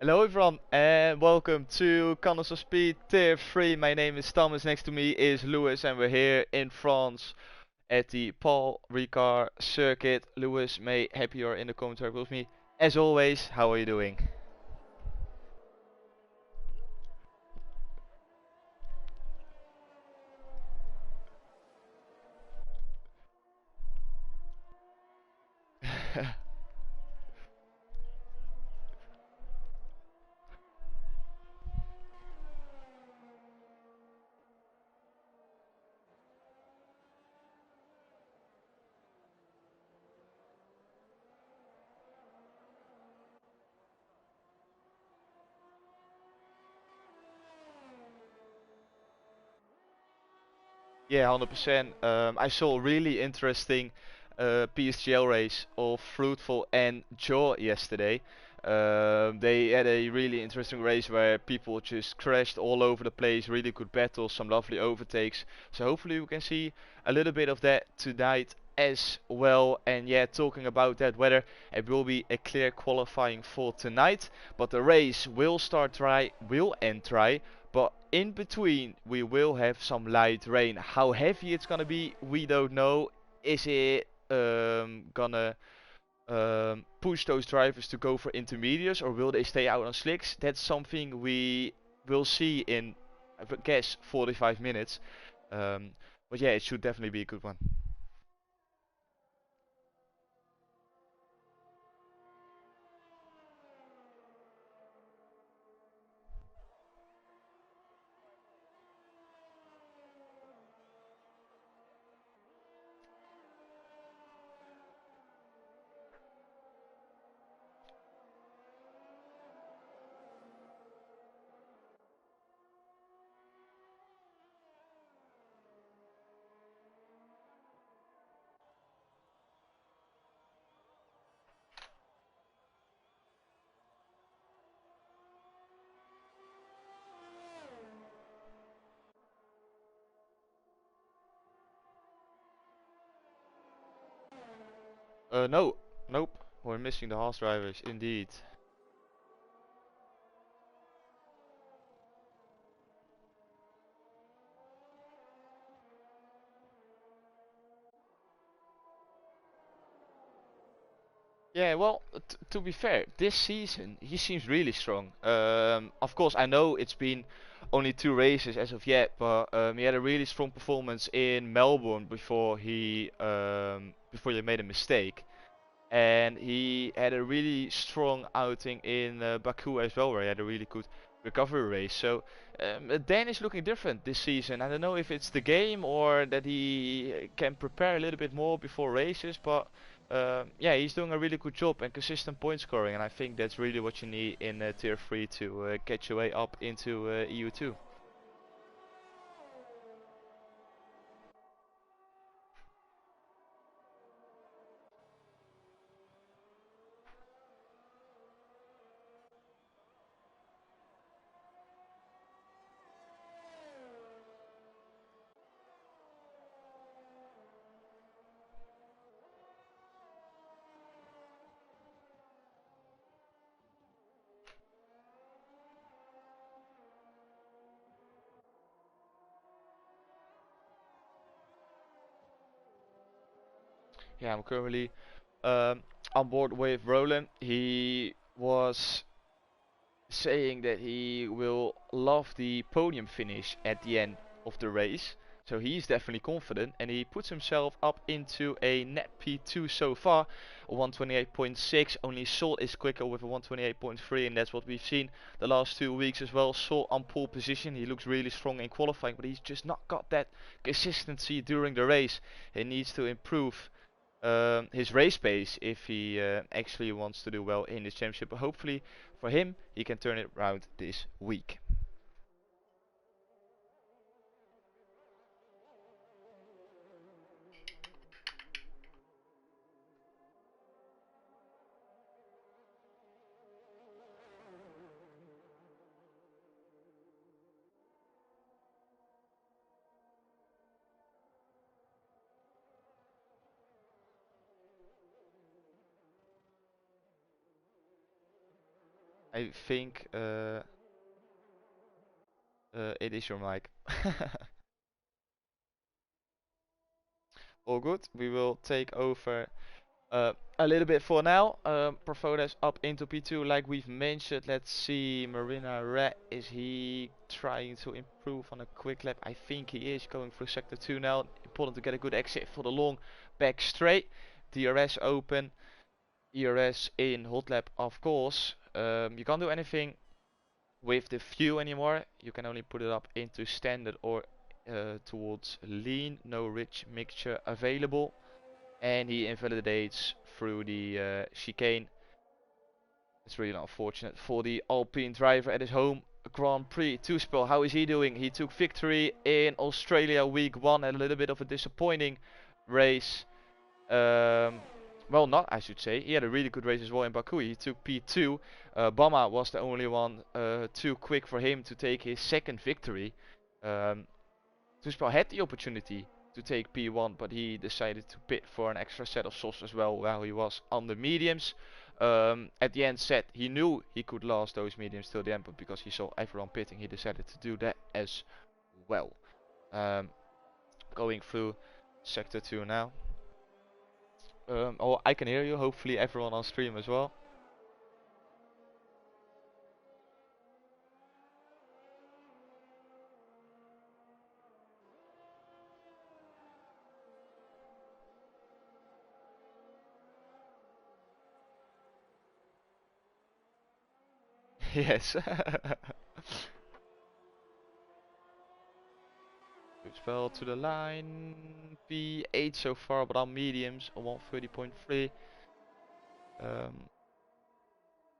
Hello everyone and welcome to Candles of Speed Tier 3. My name is Thomas, next to me is Lewis and we're here in France at the Paul Ricard circuit. Lewis, may happy you're in the commentary with me. As always, how are you doing? Yeah, 100%. I saw a really interesting PSGL race of Fruitful and Jaw yesterday. They had a really interesting race where people just crashed all over the place, really good battles, some lovely overtakes. So hopefully we can see a little bit of that tonight as well. And yeah, talking about that weather, it will be a clear qualifying for tonight, but the race will start dry, will end dry. But in between, we will have some light rain. How heavy it's gonna be, we don't know. Is it gonna push those drivers to go for intermediates, or will they stay out on slicks? That's something we will see in, I would guess, 45 minutes. Um, but yeah, it should definitely be a good one. No, nope, we're missing the horse drivers indeed. Yeah, well, to be fair, this season he seems really strong. Of course, I know it's been only two races as of yet, but he had a really strong performance in Melbourne before he made a mistake, and he had a really strong outing in Baku as well, where he had a really good recovery race. So Dan is looking different this season. I don't know if it's the game or that he can prepare a little bit more before races, but yeah, he's doing a really good job and consistent point scoring, and I think that's really what you need in Tier 3 to get your way up into EU2. Yeah, I'm currently um, on board with Roland. He was saying that he will love the podium finish at the end of the race. So he's definitely confident and he puts himself up into a net P2 so far, a 128.6. Only Sol is quicker with a 128.3, and that's what we've seen the last 2 weeks as well. Sol on pole position, he looks really strong in qualifying, but he's just not got that consistency during the race. He needs to improve his race pace if he actually wants to do well in this championship. But hopefully for him, he can turn it around this week. I think it is your mic. All good. We will take over a little bit for now. Profoda's up into P2 like we've mentioned. Let's see, Marina Red, is he trying to improve on a quick lap? I think he is going through sector 2 now. Important to get a good exit for the long back straight. DRS open, ERS in hot lap of course. You can't do anything with the fuel anymore. You can only put it up into standard or towards lean. No rich mixture available. And he invalidates through the chicane. It's really unfortunate for the Alpine driver at his home Grand Prix. Two-spell, how is he doing? He took victory in Australia week 1 and a little bit of a disappointing race. Well, not I should say. He had a really good race as well in Baku. He took P2. Bama was the only one too quick for him to take his second victory. Tuspel had the opportunity to take P1, but he decided to pit for an extra set of softs as well while he was on the mediums. At the end said he knew he could last those mediums till the end, but because he saw everyone pitting, he decided to do that as well. Going through sector 2 now. Oh, I can hear you, hopefully everyone on stream as well. Yes. Good spell to the line. P8 so far, but on mediums on 130.3.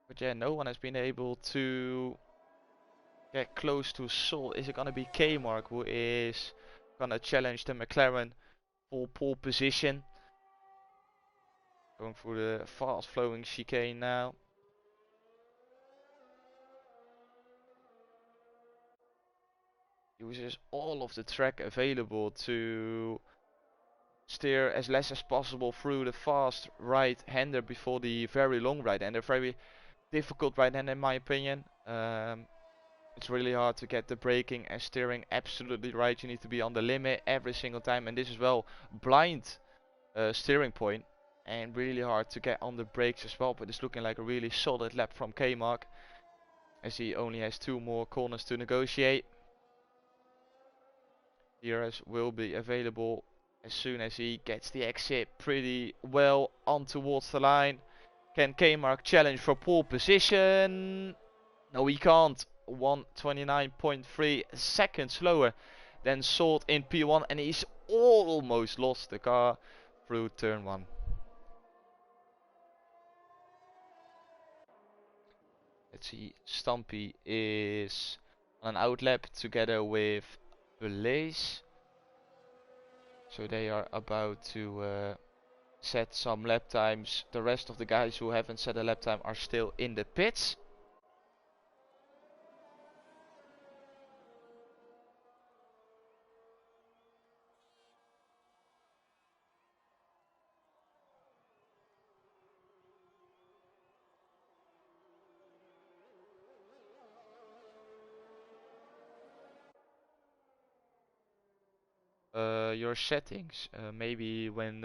But yeah, no one has been able to get close to Sol. Is it gonna be K-Mark who is gonna challenge the McLaren for pole position? Going through the fast flowing chicane now. Uses all of the track available to steer as less as possible through the fast right-hander before the very long right-hander. Very difficult right-hander in my opinion. It's really hard to get the braking and steering absolutely right. You need to be on the limit every single time, and this is well blind steering point and really hard to get on the brakes as well. But it's looking like a really solid lap from K-Mark as he only has 2 more corners to negotiate. DRS will be available as soon as he gets the exit pretty well on towards the line. Can K-Mark challenge for pole position? No, he can't. 129.3 seconds slower than Salt in P1, and he's almost lost the car through turn 1. Let's see, Stumpy is on an outlap together with Blaze. So they are about to set some lap times. The rest of the guys who haven't set a lap time are still in the pits. Your settings, maybe when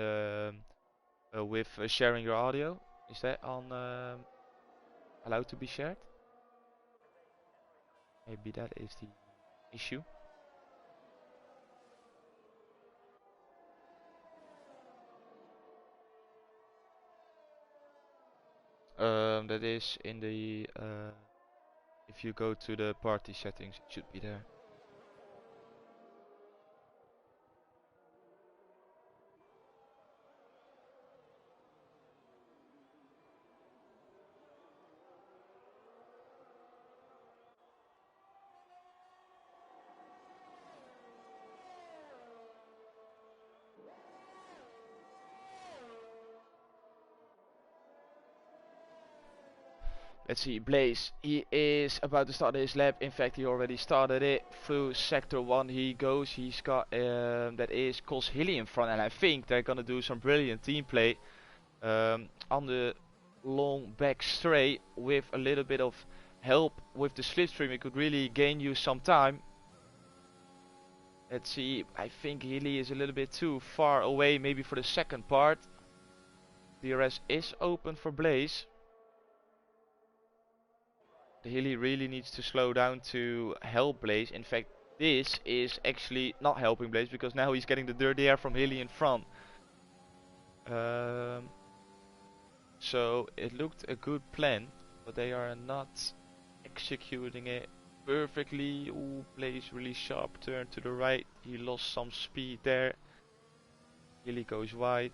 with sharing your audio, is that on allowed to be shared? Maybe that is the issue. That is in the if you go to the party settings, it should be there. Let's see, Blaze, he is about to start his lap. In fact, he already started it. Through sector 1 he goes. He's got, that is Cos Hilly in front. And I think they're gonna do some brilliant team play. On the long back straight with a little bit of help with the slipstream. It could really gain you some time. Let's see, I think Healy is a little bit too far away maybe for the second part. DRS is open for Blaze. The Healy really needs to slow down to help Blaze. In fact, this is actually not helping Blaze because now he's getting the dirty air from Healy in front. So it looked a good plan, but they are not executing it perfectly. Ooh, Blaze really sharp turn to the right. He lost some speed there. Healy goes wide.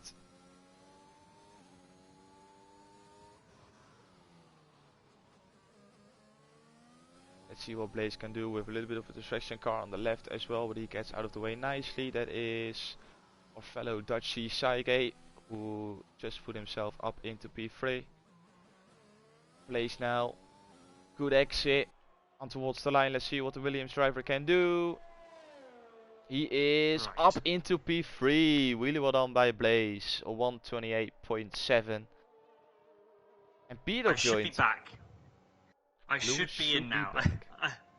Let's see what Blaze can do with a little bit of a distraction car on the left as well, but he gets out of the way nicely. That is our fellow Dutchie Saige, who just put himself up into P3. Blaze now, good exit on towards the line. Let's see what the Williams driver can do. He is up into P3. Really well done by Blaze. A 128.7. And Peter joined. I should be back. I should be in now.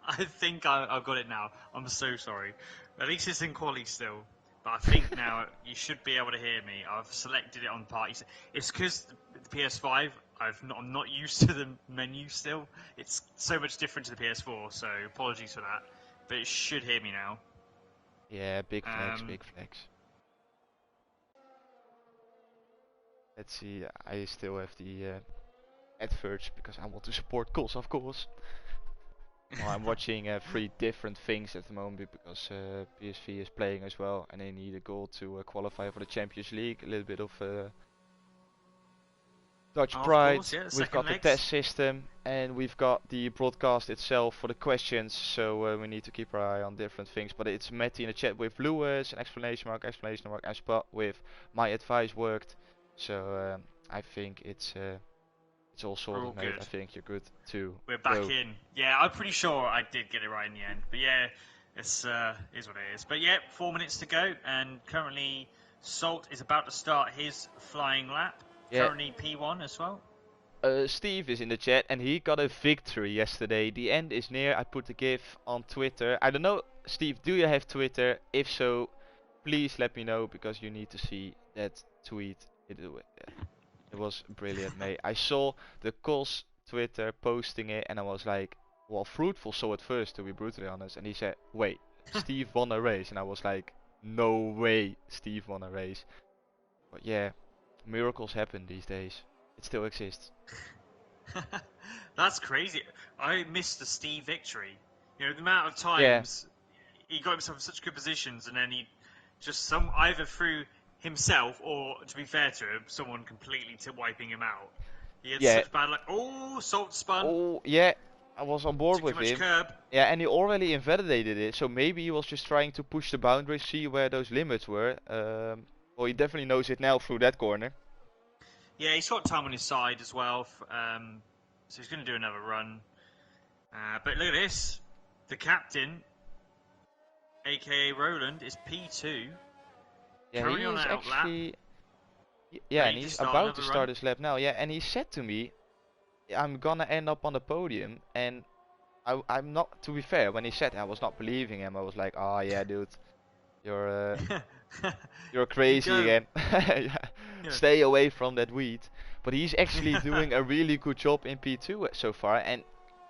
I think I've got it now. I'm so sorry. At least it's in quality still. But I think now you should be able to hear me. I've selected it on parties. It's because the PS5, I'm not used to the menu still. It's so much different to the PS4, so apologies for that. But it should hear me now. Yeah, big flex, big flex. Let's see, I still have the adverts because I want to support Kos, of course. Well, I'm watching 3 different things at the moment because PSV is playing as well and they need a goal to qualify for the Champions League. A little bit of Dutch pride. Course, yeah, we've got the test system and we've got the broadcast itself for the questions, so we need to keep our eye on different things. But it's Matty in the chat with Lewis, an exclamation mark, and Spot with my advice worked. So I think it's all sorted, mate. I think you're good too. We're back in. Yeah, I'm pretty sure I did get it right in the end. But yeah, it's is what it is. But yeah, 4 minutes to go, and currently Salt is about to start his flying lap. Yeah. Currently P1 as well. Steve is in the chat, and he got a victory yesterday. The end is near. I put the GIF on Twitter. I don't know, Steve, do you have Twitter? If so, please let me know because you need to see that tweet. It was brilliant, mate. I saw the Kos Twitter posting it and I was like, well, Fruitful saw it first, to be brutally honest, and he said, wait, Steve won a race, and I was like, no way Steve won a race. But yeah, miracles happen these days. It still exists. That's crazy. I missed the Steve victory. You know, the amount of times he got himself in such good positions and then he just either through himself, or to be fair to him, someone completely wiping him out. He had such bad luck. Oh, Salt spun. Oh, yeah, I was on board with him. Curb. Yeah, and he already invalidated it, so maybe he was just trying to push the boundaries, see where those limits were. Well, he definitely knows it now through that corner. Yeah, he's got time on his side as well, so he's going to do another run. But look at this. The captain, aka Roland, is P2. Yeah, he is actually... Yeah, and he's about to start his lap now. Yeah, and he said to me, I'm gonna end up on the podium. And I'm not, to be fair, when he said that, I was not believing him. I was like, oh yeah, dude, you're you're crazy again. Yeah. Stay away from that weed. But he's actually doing a really good job in P2 so far. And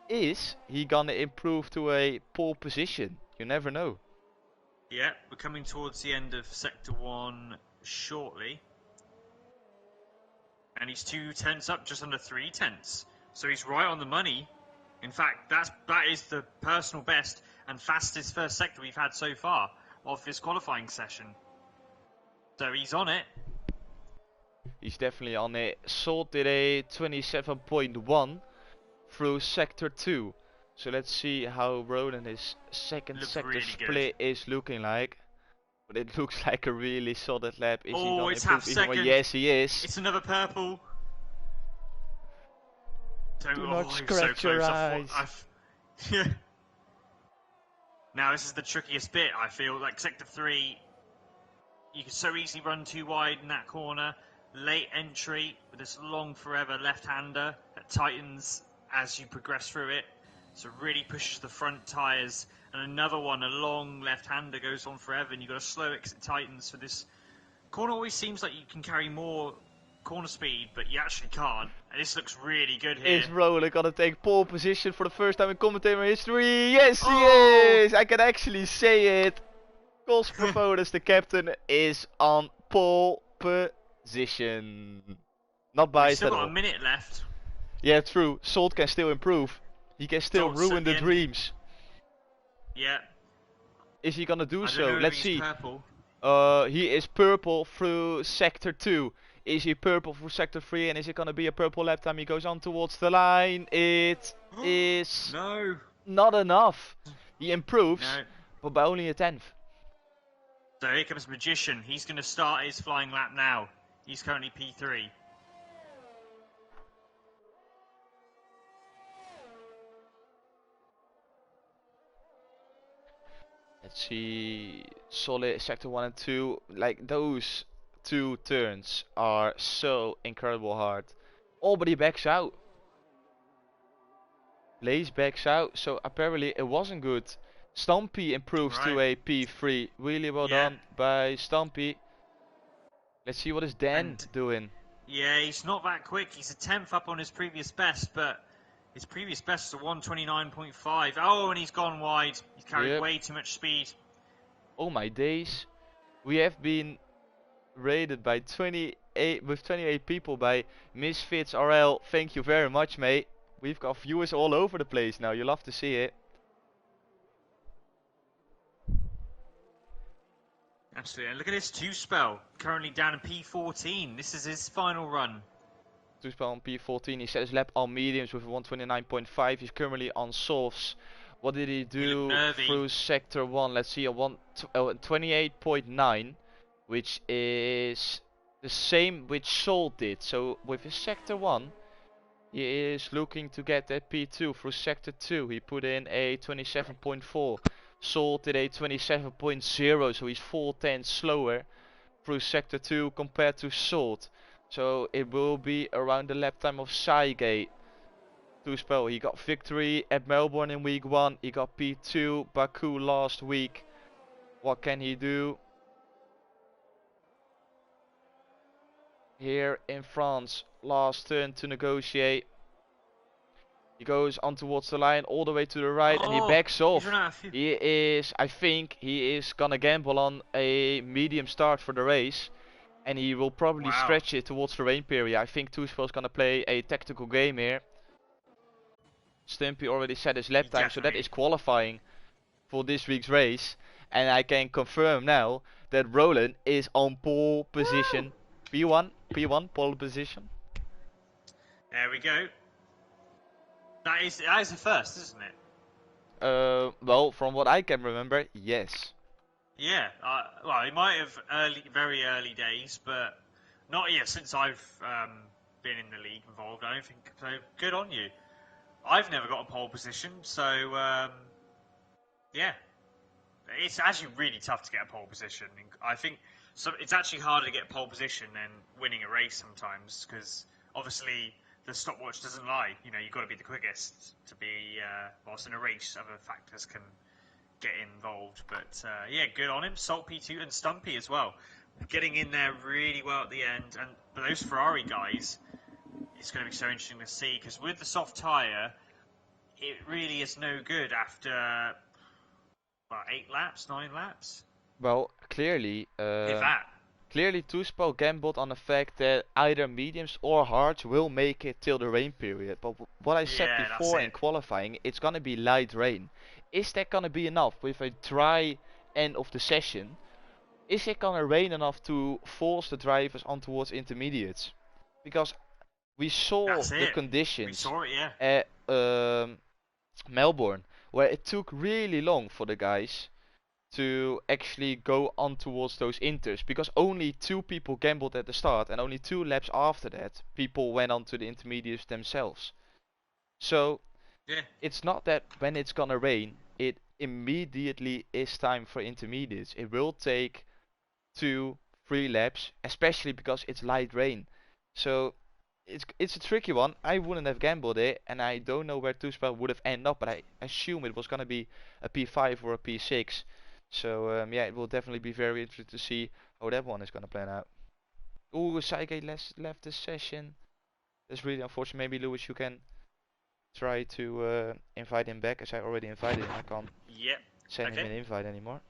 is he gonna improve to a pole position? You never know. Yeah, we're coming towards the end of Sector 1 shortly. And he's 2 tenths up, just under 3 tenths. So he's right on the money. In fact, that is the personal best and fastest first sector we've had so far of this qualifying session. So he's on it. He's definitely on it. Salt did a 27.1 through Sector 2. So let's see how Roland his second sector really split is looking like. But it looks like a really solid lap. Is he gonna improve even more? Yes, he is. It's another purple. Do not scratch your eyes. Yeah. Now this is the trickiest bit. I feel like Sector 3, you can so easily run too wide in that corner. late entry with this long forever left-hander that tightens as you progress through it. So it really pushes the front tyres. And another one, a long left-hander goes on forever, and you've got a slow exit tightens for this. Corner always seems like you can carry more corner speed, but you actually can't. And this looks really good here. Is Roland gonna take pole position for the first time in commentator history? Yes, he Oh! is! I can actually say it. Cosmophonus, the captain, is on pole position. Not We've biased still at got a all. minute left. Yeah, true. Salt can still improve. He can still Salt's ruin at the the end. dreams. Yeah. Is he gonna do I don't so? know if Let's he's see. purple. He is purple through sector 2. Is he purple through sector 3? And is it gonna be a purple lap time? He goes on towards the line. It is No. not enough. He improves, No. but by only a tenth. So here comes Magician. He's going to start his flying lap now. He's currently P3. Let's see. Solid sector 1 and 2. Like, those two turns are so incredible hard. Oh, but he backs out. Blaze backs out, so apparently it wasn't good. Stumpy improves to Right. a P3. Really well Yeah. done by Stumpy. Let's see what is Dan And doing. yeah, he's not that quick. He's a tenth up on his previous best, but his previous best is a 129.5. Oh, and he's gone wide. He's carried Yep. way too much speed. Oh my days. We have been rated by 28 people by Misfits RL. Thank you very much, mate. We've got viewers all over the place now. You love to see it. Absolutely. And look at this two-spell. Currently down in P14. This is his final run. Two-spell on P14. He set his lap on mediums with a 129.5. He's currently on softs. What did he do through sector 1? Let's see, a 28.9, which is the same which Sol did. So with his sector 1, he is looking to get that P2 through sector 2. He put in a 27.4. Sol did a 27.0, so he's 4/10 slower through sector 2 compared to Salt. So it will be around the lap time of Saigate. Two spell. He got victory at Melbourne in week 1. He got P2 Baku last week. What can he do here in France? Last turn to negotiate. He goes on towards the line all the way to the right, and he backs off. He is, I think, he is gonna gamble on a medium start for the race, and he will probably stretch it towards the rain period. I think Tuspel's gonna play a tactical game here. Stumpy already set his lap time, so that is qualifying for this week's race, and I can confirm now that Roland is on pole position. P1 pole position. There we go. That is the first, isn't it? Well, from what I can remember, yes. Yeah, well, it might have very early days, but not yet since I've been in the league involved. I don't think so. Good on you. I've never got a pole position, so yeah, it's actually really tough to get a pole position. I think it's actually harder to get a pole position than winning a race sometimes, because obviously the stopwatch doesn't lie. You know, you've got to be the quickest to be. Whilst in a race, other factors can get involved. But yeah, good on him. Salt P2 and Stumpy as well, getting in there really well at the end. And for those Ferrari guys, it's going to be so interesting to see, because with the soft tyre, it really is no good after what, 9 laps. Well, clearly, If that. Clearly, Tuspel gambled on the fact that either mediums or hards will make it till the rain period. But what I said before in qualifying, it's gonna be light rain. Is that gonna be enough with a dry end of the session? Is it gonna rain enough to force the drivers on towards intermediates? Because we saw the conditions at Melbourne, where it took really long for the guys to actually go on towards those inters, because only 2 people gambled at the start, and only 2 laps after that people went on to the intermediates themselves. So it's not that when it's gonna rain it immediately is time for intermediates. It will take 2-3 3 laps, especially because it's light rain. So it's a tricky one. I wouldn't have gambled it, and I don't know where Tuspel would have ended up, but I assume it was gonna be a P5 or a P6. So yeah, it will definitely be very interesting to see how that one is gonna plan out. Ooh, Saigate left the session. That's really unfortunate. Maybe Lewis, you can try to invite him back, as I already invited him. I can't Yep. send him Okay. an invite anymore.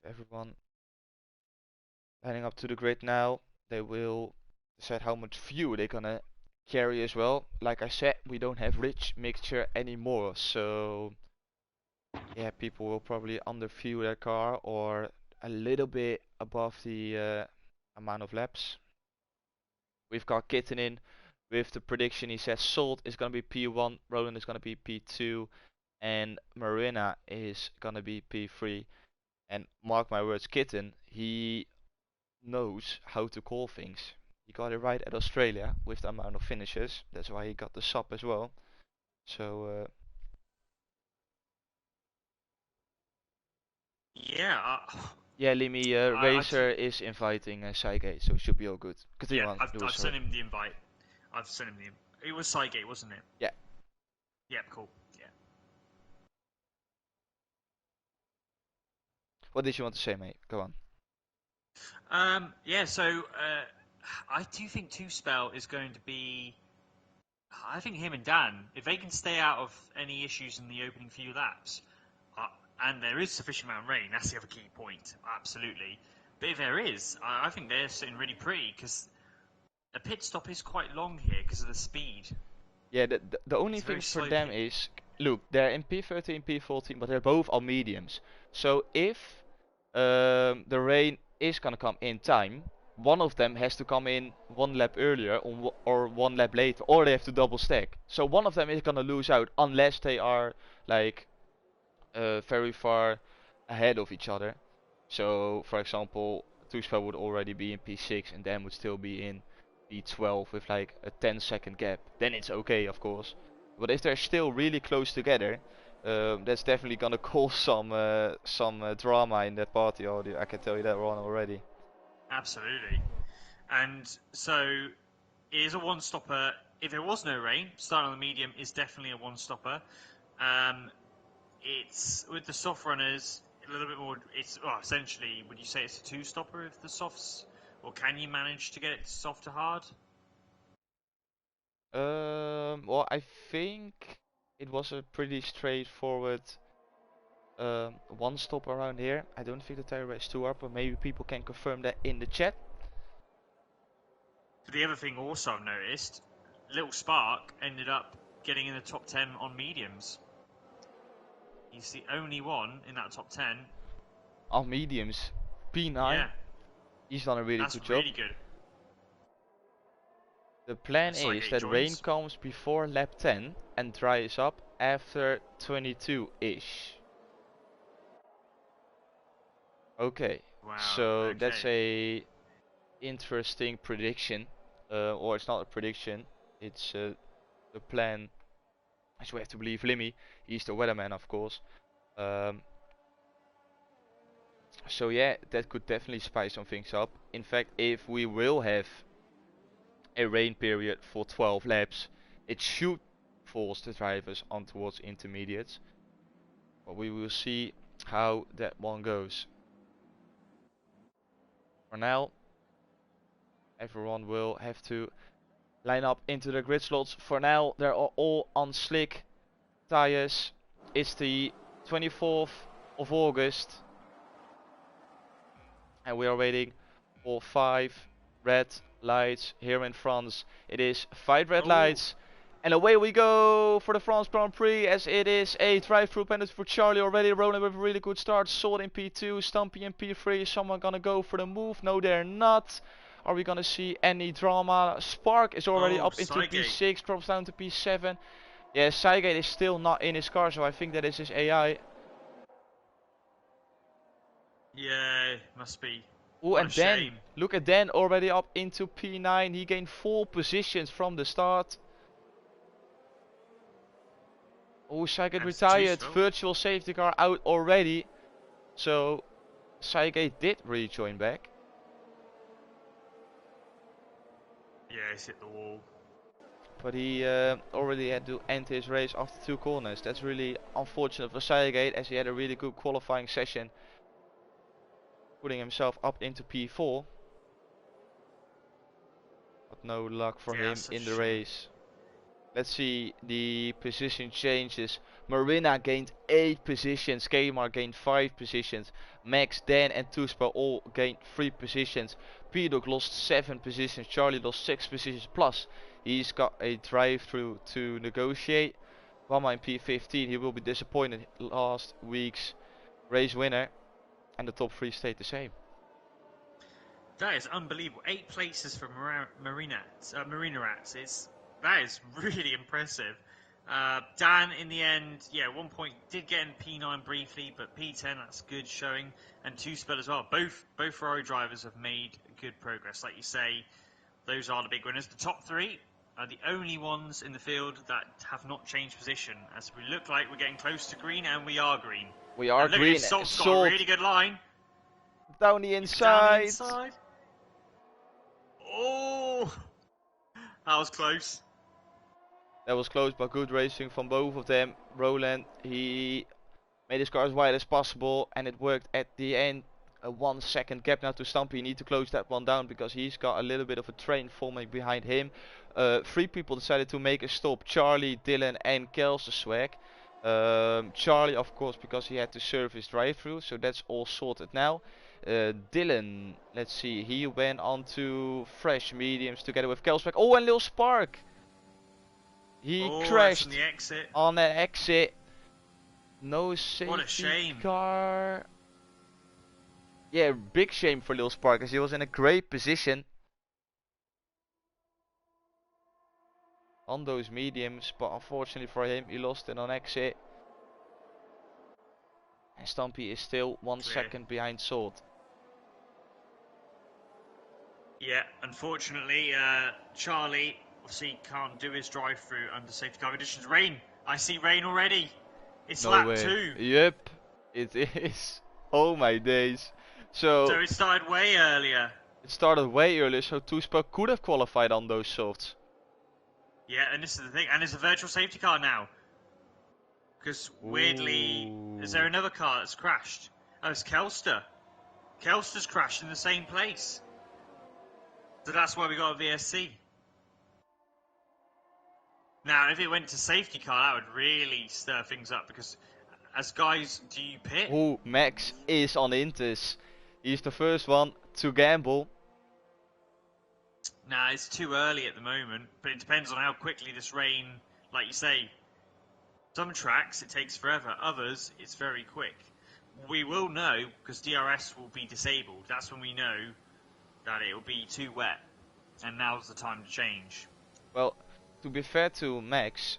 Everyone heading up to the grid now. They will decide how much fuel they're gonna carry as well. Like I said, we don't have rich mixture anymore, so yeah, people will probably underfuel their car or a little bit above the amount of laps. We've got Kitten in with the prediction. He says Salt is gonna be P1, Roland is gonna be P2, and Marina is gonna be P3. And mark my words, Kitten, he knows how to call things. He got it right at Australia with the amount of finishes. That's why he got the sub as well. So Yeah. yeah, Limi, Racer is inviting Saige, so it should be all good. Continue Yeah. on, I've Lewis, sorry. sent him the invite. I've sent him the. It was Cygate, wasn't it? Yeah. Yeah. Cool. Yeah. What did you want to say, mate? Go on. Yeah. So I do think Two Spell is going to be. I think him and Dan, if they can stay out of any issues in the opening few laps, uh, and there is sufficient amount of rain, that's the other key point, absolutely. But if there is, I think they're sitting really pretty because the pit stop is quite long here because of the speed. Yeah, the only It's a very thing for slow them pit. is, look, they're in P13, P14, but they're both on mediums. So if the rain is gonna come in time, one of them has to come in 1 lap earlier or 1 lap later, or they have to double stack. So one of them is gonna lose out unless they are like very far ahead of each other. So, for example, Tuchel would already be in P6 and Dan would still be in P12 with like a 10-second gap. Then it's okay, of course. But if they're still really close together, that's definitely gonna cause some drama in that party. I can tell you that one already. Absolutely. And so it is a one stopper. If there was no rain, starting on the medium is definitely a one stopper. Um, it's with the soft runners a little bit more. It's essentially, would you say it's a two stopper if the softs, or can you manage to get it soft to hard? Well, I think it was a pretty straightforward one stop around here. I don't think the tire race too hard, but maybe people can confirm that in the chat. But the other thing also I've noticed, Little Spark ended up getting in the top 10 on mediums. He's the only one in that top 10. On mediums, P9, Yeah, he's done a really that's good job. really good. The plan It's like is 8 that rain joins. comes before lap 10 and dries up after 22-ish. Okay, Wow, so that's okay. a interesting prediction. Or it's not a prediction, it's the plan. As we have to believe Limmy, he's the weatherman, of course. Um, so yeah, that could definitely spice some things up. In fact, if we will have a rain period for 12 laps, it should force the drivers on towards intermediates. But we will see how that one goes. For now, everyone will have to line up into the grid slots. For now, they're all on slick tires. It's the 24th of August, and we are waiting for 5 red lights here in France. It is 5 red Oh, lights, and away we go for the France Grand Prix, as it is a drive-through penalty for Charlie already rolling with a really good start. Salt in P2, Stumpy in P3. Is someone gonna go for the move? No, they're not. Are we gonna see any drama? Spark is already oh, up into Cygate. P6, drops down to P7. Yeah, Saigate is still not in his car, so I think that is his AI. Yeah, must be. Oh, What a and then, shame. look at Dan already up into P9. He gained 4 positions from the start. Oh, Saigate And retired. Tusville. Virtual safety car out already. So, Saigate did rejoin back. Yeah, he's hit the wall. But he already had to end his race after 2 corners. That's really unfortunate for Saigate, as he had a really good qualifying session, putting himself up into P4. But no luck for Yeah, him such in a the shame. race. Let's see the position changes. Marina gained 8 positions, Kmart gained 5 positions, Max, Dan and Tuspa all gained 3 positions, P-Dog lost 7 positions, Charlie lost 6 positions, plus he's got a drive-through to negotiate. Rama in P15, he will be disappointed, last week's race winner, and the top 3 stayed the same. That is unbelievable. 8 places for Marina Rats. That is really impressive. Dan, in the end, yeah, 1 point did get in P9 briefly, but P10, that's good showing, and 2 spell as well. Both Ferrari drivers have made good progress. Like you say, those are the big winners. The top 3 are the only ones in the field that have not changed position, as we look like we're getting close to green, and we are green. We are and look green. At Salt's got a Salt really good line. down the Down the inside. inside. Oh, that was close. That was close, but good racing from both of them. Roland, he made his car as wide as possible, and it worked at the end. A 1 second gap now to Stumpy. You need to close that one down because he's got a little bit of a train forming behind him. 3 people decided to make a stop: Charlie, Dylan, and Kels the Swag. Charlie, of course, because he had to serve his drive-through, so that's all sorted now. Dylan, let's see, he went on to fresh mediums together with Kelsbeck. Oh, and Lil Spark! He That's on crashed the exit. on that exit. No safety What a shame. car. Yeah, big shame for Lil Spark, as he was in a great position on those mediums, but unfortunately for him, he lost it on exit. And Stumpy is still 1 second behind Salt. Yeah, unfortunately, Charlie obviously can't do his drive-through under safety car conditions. Rain. I see rain already. It's No lap way. 2. Yep, it is. Oh my days. So it started way earlier. It started way earlier, so Tuspa could have qualified on those softs. Yeah, and this is the thing. And it's a virtual safety car now. Because weirdly, is there another car that's crashed? Oh, it's Kelster. Kelster's crashed in the same place. So that's why we got a VSC. Now, if it went to safety car, that would really stir things up, because as guys, do you pit? Oh, Max is on Intis. He's the first one to gamble. Nah, it's too early at the moment, but it depends on how quickly this rain, like you say, some tracks it takes forever, others it's very quick. We will know, because DRS will be disabled. That's when we know that it will be too wet, and now's the time to change. Well, to be fair to Max,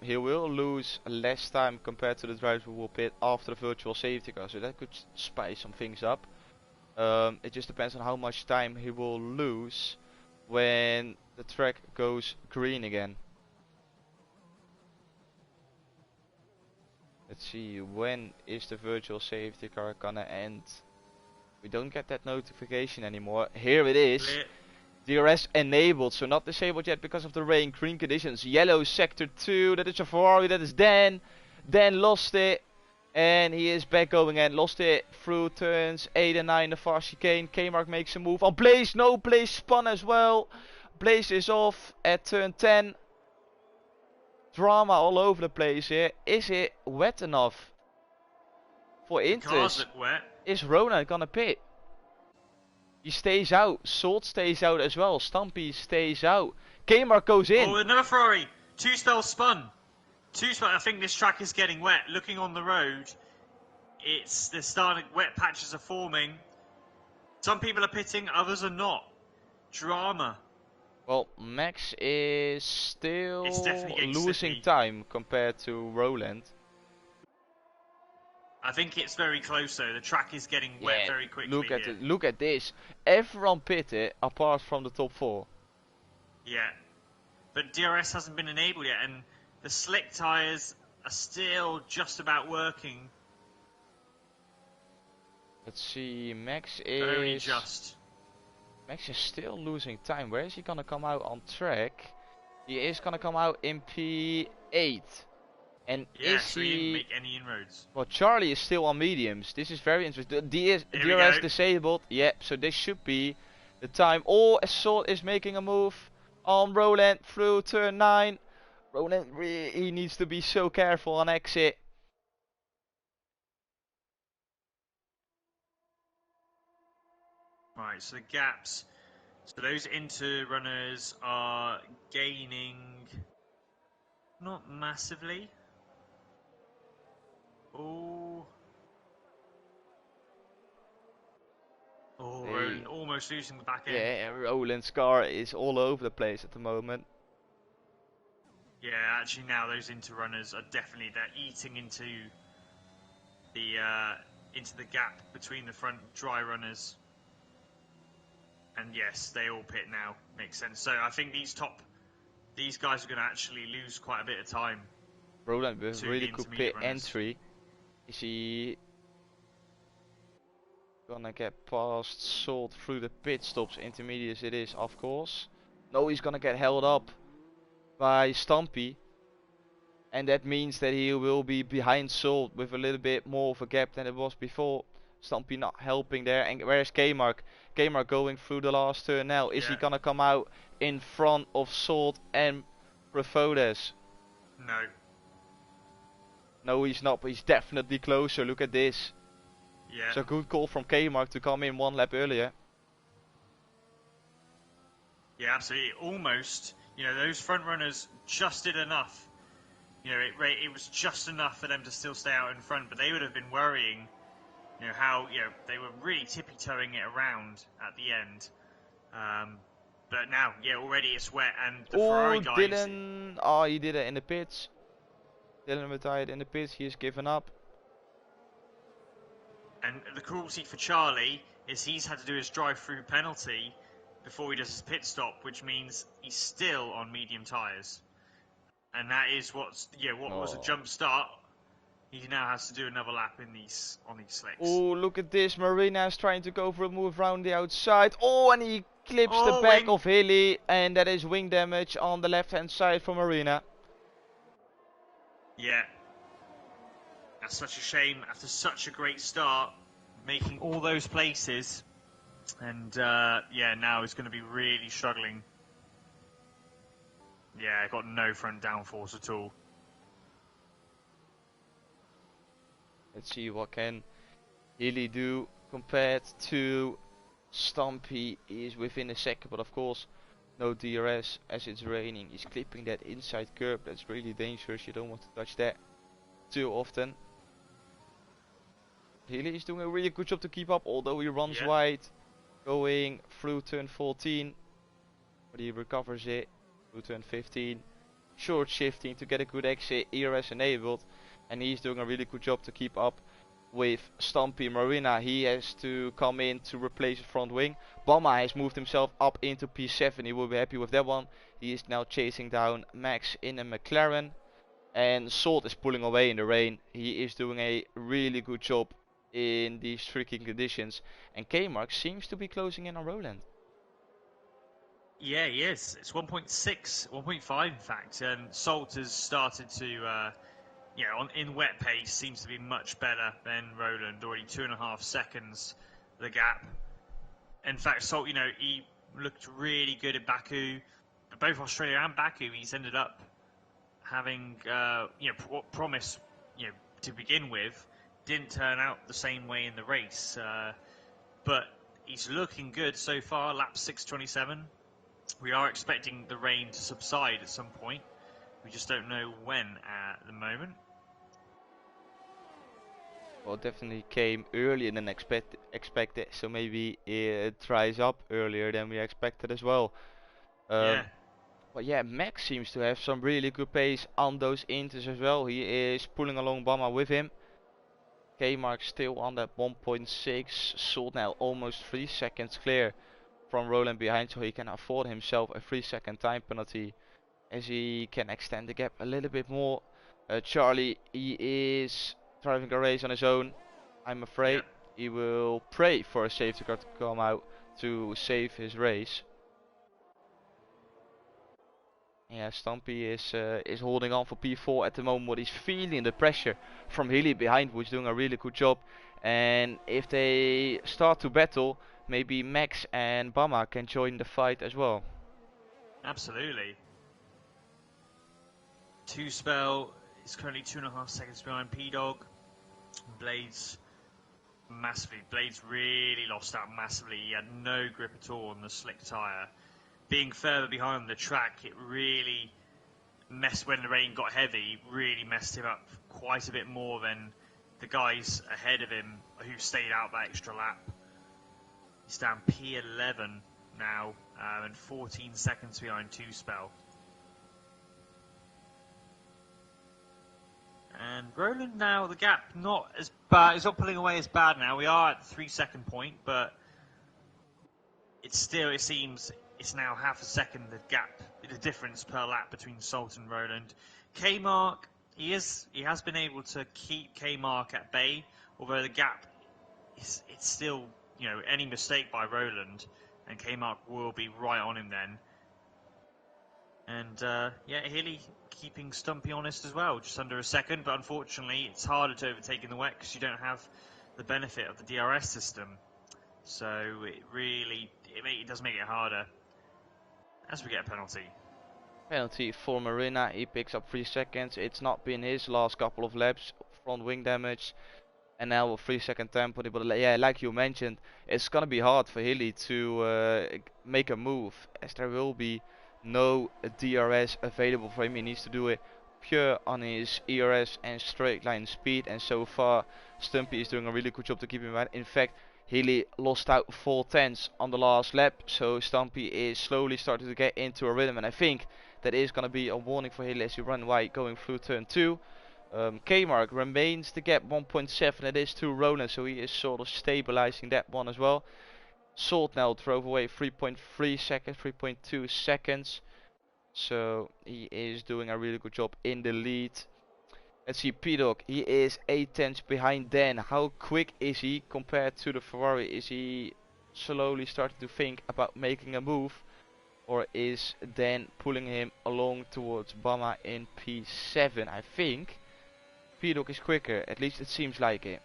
he will lose less time compared to the driver who will pit after the virtual safety car, so that could spice some things up. It just depends on how much time he will lose when the track goes green again. Let's see, when is the virtual safety car gonna end? We don't get that notification anymore. Here it is. Clear. DRS enabled, so not disabled yet because of the rain. Green conditions. Yellow sector 2. That is a Ferrari. That is Dan. Dan lost it. And he is back going and lost it through turns 8 and 9. The far chicane. K-Mark makes a move on Blaze. No, Blaze spun as well. Blaze is off at turn 10. Drama all over the place here. Is it wet enough for Intis? Cars look wet. Is Rona gonna pit? He stays out. Salt stays out as well. Stumpy stays out. Kmart goes in. Oh, another Ferrari. 2 spells spun. 2 spells. I think this track is getting wet. Looking on the road, they're starting. Wet patches are forming. Some people are pitting, others are not. Drama. Well, Max is still losing time compared to Roland. I think it's very close though. The track is getting wet Yeah, very quickly here. look at this. Everyone pitted apart from the top four. Yeah, but DRS hasn't been enabled yet, and the slick tyres are still just about working. Let's see, Only just. Max is still losing time. Where is he gonna come out on track? He is gonna come out in P8. And Yeah, is so he didn't he... make any inroads. Well, Charlie is still on mediums. This is very interesting. Here we DRS go. disabled. Yep, so this should be the time. Oh, Assault is making a move on Roland through turn 9. Roland, he needs to be so careful on exit. Right, so the gaps. So those inter runners are gaining not massively. Oh. Oh, Hey. Roland almost losing the back end. Yeah, Roland's car is all over the place at the moment. Yeah, actually now those inter runners are definitely, they're eating into the gap between the front dry runners. And yes, they all pit now. Makes sense. So I think these guys are going to actually lose quite a bit of time. Roland with really good pit runners. entry. Is he gonna get past Salt through the pit stops? Intermediate it is, of course. No, he's gonna get held up by Stumpy. And that means that he will be behind Salt with a little bit more of a gap than it was before. Stumpy not helping there. And where's K-Mark? K-Mark going through the last turn now. Is he gonna come out in front of Salt and Prefodes? No. No, he's not, but he's definitely closer. Look at this. Yeah. It's a good call from K-Mark to come in one lap earlier. Yeah, absolutely. Almost, those front runners just did enough. It was just enough for them to still stay out in front, but they would have been worrying, how, they were really tippy-toeing it around at the end. But now, already it's wet, and the Ferrari guys... Dylan... Oh, he did it in the pits. Dylan retired in the pits, he has given up. And the cruelty for Charlie is he's had to do his drive-through penalty before he does his pit stop, which means he's still on medium tyres. And that is what was a jump start. He now has to do another lap on these slicks. Oh, look at this. Marina is trying to go for a move around the outside. Oh, and he clips the back of Hilly. And that is wing damage on the left-hand side for Marina. Yeah. That's such a shame after such a great start, making all those places. And, now he's going to be really struggling. Yeah, got no front downforce at all. Let's see what can Hilly do compared to Stumpy. He is within a second, but of course no DRS as it's raining. He's clipping that inside curb. That's really dangerous. You don't want to touch that too often. Hilly is doing a really good job to keep up, although he runs wide going through turn 14. But he recovers it through turn 15. Short shifting to get a good exit. ERS enabled. And he's doing a really good job to keep up with Stumpy. Marina, he has to come in to replace the front wing. Bama has moved himself up into P7. He will be happy with that one. He is now chasing down Max in a McLaren. And Salt is pulling away in the rain. He is doing a really good job in these tricky conditions. And K-Mark seems to be closing in on Roland. Yeah, he is. It's 1.6, 1.5 in fact. And Salt has started to... in wet pace seems to be much better than Roland. Already 2.5 seconds the gap. In fact, Salt, he looked really good at Baku. But both Australia and Baku, he's ended up having, promise, to begin with, didn't turn out the same way in the race. But he's looking good so far. Lap 6:27. We are expecting the rain to subside at some point. We just don't know when at the moment. Well, it definitely came earlier than expected, so maybe it dries up earlier than we expected as well. But yeah, Max seems to have some really good pace on those inters as well. He is pulling along Bama with him. K-Mark still on that 1.6. Salt now almost 3 seconds clear from Roland behind, so he can afford himself a 3-second time penalty as he can extend the gap a little bit more. Charlie, he is driving a race on his own. I'm afraid he will pray for a safety car to come out to save his race. Yeah, Stumpy is holding on for P4 at the moment, but he's feeling the pressure from Hilly behind, who's doing a really good job. And if they start to battle, maybe Max and Bama can join the fight as well. Absolutely. Two spell is currently 2.5 seconds behind P-Dog. Blades really lost out massively. He had no grip at all on the slick tyre. Being further behind the track, it really messed, when the rain got heavy, really messed him up quite a bit more than the guys ahead of him who stayed out that extra lap. He's down P11 now, and 14 seconds behind two spell. And Roland now, the gap not as bad, it's not pulling away as bad now. We are at the 3-second point, but it's still, it seems, it's now half a second the gap, the difference per lap between Salt and Roland. K-Mark, he has been able to keep K-Mark at bay, although the gap is, it's still, you know, any mistake by Roland, and K-Mark will be right on him then. And yeah, Hilly keeping Stumpy honest as well, just under a second, but unfortunately it's harder to overtake in the wet because you don't have the benefit of the DRS system. So it really, it does make it harder as we get a penalty. Penalty for Marina, he picks up 3 seconds. It's not been his last couple of laps, front wing damage. And now a 3-second tempo, but yeah, like you mentioned, it's gonna be hard for Hilly to make a move, as there will be no DRS available for him. He needs to do it pure on his ERS and straight line speed, and so far Stumpy is doing a really good job to keep him right. In fact, Hilly lost out 4 tenths on the last lap, so Stumpy is slowly starting to get into a rhythm, and I think that is gonna be a warning for Hilly as you run wide going through turn 2. K-Mark remains the gap 1.7, it is to Roland, so he is sort of stabilizing that one as well. Salt now drove away 3.3 seconds, 3.2 seconds, so he is doing a really good job in the lead. Let's see, P-Dog, he is 8 tenths behind Dan. How quick is he compared to the Ferrari? Is he slowly starting to think about making a move, or is Dan pulling him along towards Bama in P7? I think P-Dog is quicker, at least it seems like it.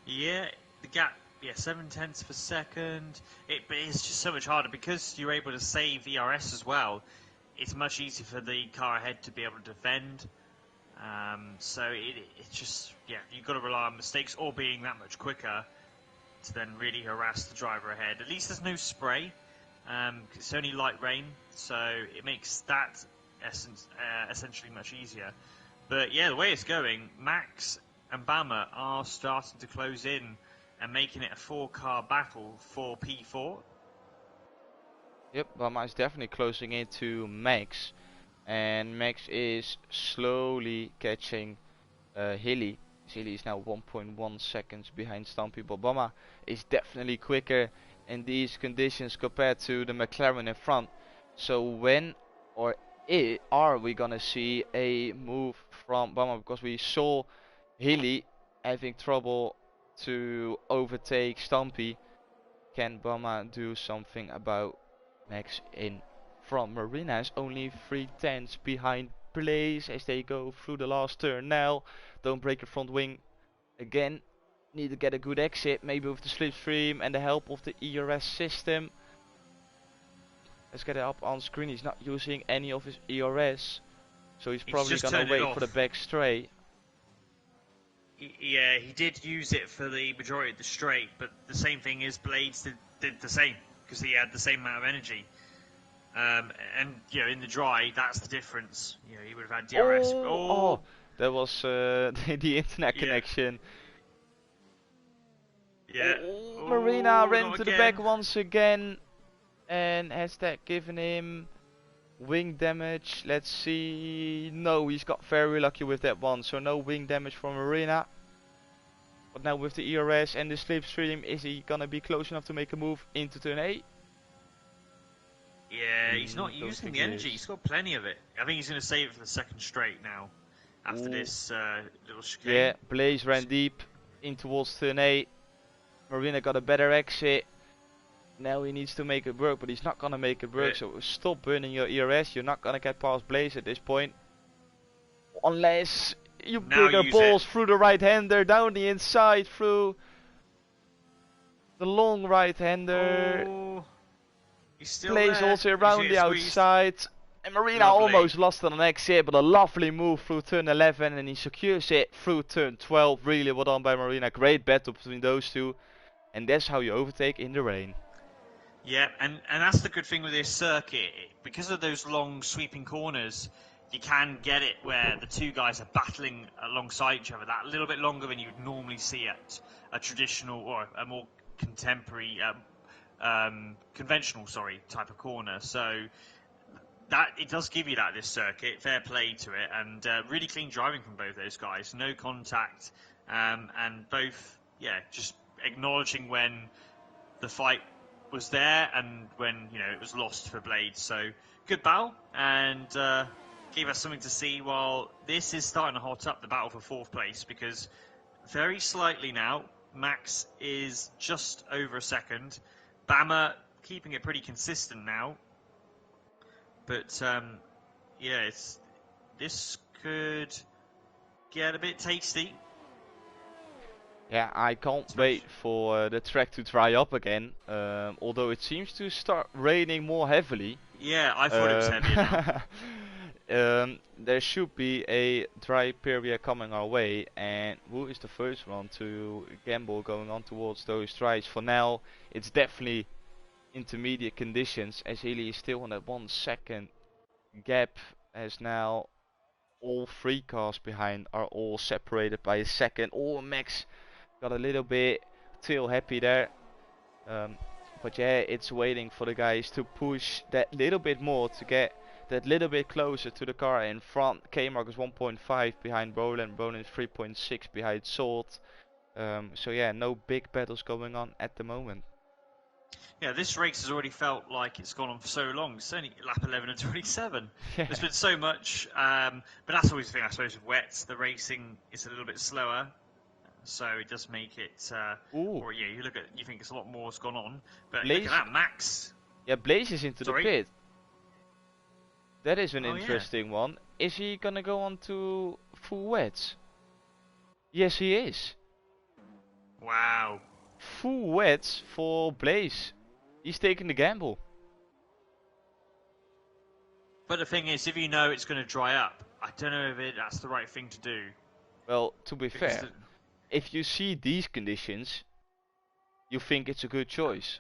Yeah, the gap, 7 tenths per second. But it's just so much harder because you're able to save ERS as well. It's much easier for the car ahead to be able to defend. So it's just, you've got to rely on mistakes or being that much quicker to then really harass the driver ahead. At least there's no spray. It's only light rain, so it makes that essentially much easier. But yeah, the way it's going, Max and Bama are starting to close in and making it a 4-car battle for P4. Yep, Bama is definitely closing into Max, and Max is slowly catching Hilly. Hilly is now 1.1 seconds behind Stumpy, but Bama is definitely quicker in these conditions compared to the McLaren in front. So when or are we gonna see a move from Bama? Because we saw Hilly having trouble to overtake Stumpy. Can Bama do something about Max in front? Marina is only 3 tenths behind Blaze as they go through the last turn now. Don't break the front wing again. Need to get a good exit, maybe with the slipstream and the help of the ERS system. Let's get it up on screen. He's not using any of his ERS, so he's probably gonna wait for the back straight. Yeah, he did use it for the majority of the straight, but the same thing is Blades did the same because he had the same amount of energy. And you know, in the dry, that's the difference. You know, he would have had DRS. Oh, that was the internet connection. Yeah. Marina ran to the back once again, and has that given him Wing damage, let's see. No, he's got very lucky with that one, so no wing damage from Marina. But now with the ERS and the slipstream, is he gonna be close enough to make a move into turn 8? Yeah, he's not Don't using think the he energy. is. He's got plenty of it. I think he's going to save it for the second straight now. After Ooh. this little chicane. Yeah, Blaze ran deep in towards turn 8. Marina got a better exit. Now he needs to make it work, but he's not gonna make it work. So stop burning your ERS. You're not gonna get past Blaze at this point, unless you Now bigger use balls it. through the right hander, down the inside through the long right hander. Oh, he's still Blaze there. also He's around gonna the get squeezed. outside. And Marina Lovely. almost lost on an exit, but a lovely move through turn 11, and he secures it through turn 12. Really well done by Marina. Great battle between those two, and that's how you overtake in the rain. Yeah, and that's the good thing with this circuit. Because of those long sweeping corners, you can get it where the two guys are battling alongside each other that little bit longer than you'd normally see at a traditional or a more contemporary, conventional, type of corner. So that it does give you that this circuit. Fair play to it, and really clean driving from both those guys. No contact, and both, just acknowledging when the fight was there and when it was lost for Blades. So good battle, and gave us something to see while this is starting to hot up the battle for 4th place, because very slightly now Max is just over a second. Bama keeping it pretty consistent now, but this could get a bit tasty. Yeah, I can't wait for the track to dry up again. Although it seems to start raining more heavily. Yeah, I thought it was heavier now. There should be a dry period coming our way, and who is the first one to gamble going on towards those dries? For now, it's definitely intermediate conditions, as Healy is still on that 1 second gap, as now all 3 cars behind are all separated by a second. Oh, Max got a little bit tail happy there, but yeah, it's waiting for the guys to push that little bit more to get that little bit closer to the car in front. K-Mark is 1.5 behind Roland. Roland is 3.6 behind Salt. So yeah, no big battles going on at the moment. Yeah, this race has already felt like it's gone on for so long. It's only lap 11 and 27. Yeah. There's been so much, but that's always the thing, I suppose, with wets. The racing is a little bit slower, so it does make it. Or yeah, you think it's a lot more has gone on, but Blaze, look at that, Max. Yeah, Blaze is into the pit. That is an interesting one. Is he gonna go on to full wets? Yes, he is. Wow. Full wets for Blaze. He's taking the gamble. But the thing is, if you know it's going to dry up, I don't know if that's the right thing to do. Well, to be fair, if you see these conditions, you think it's a good choice.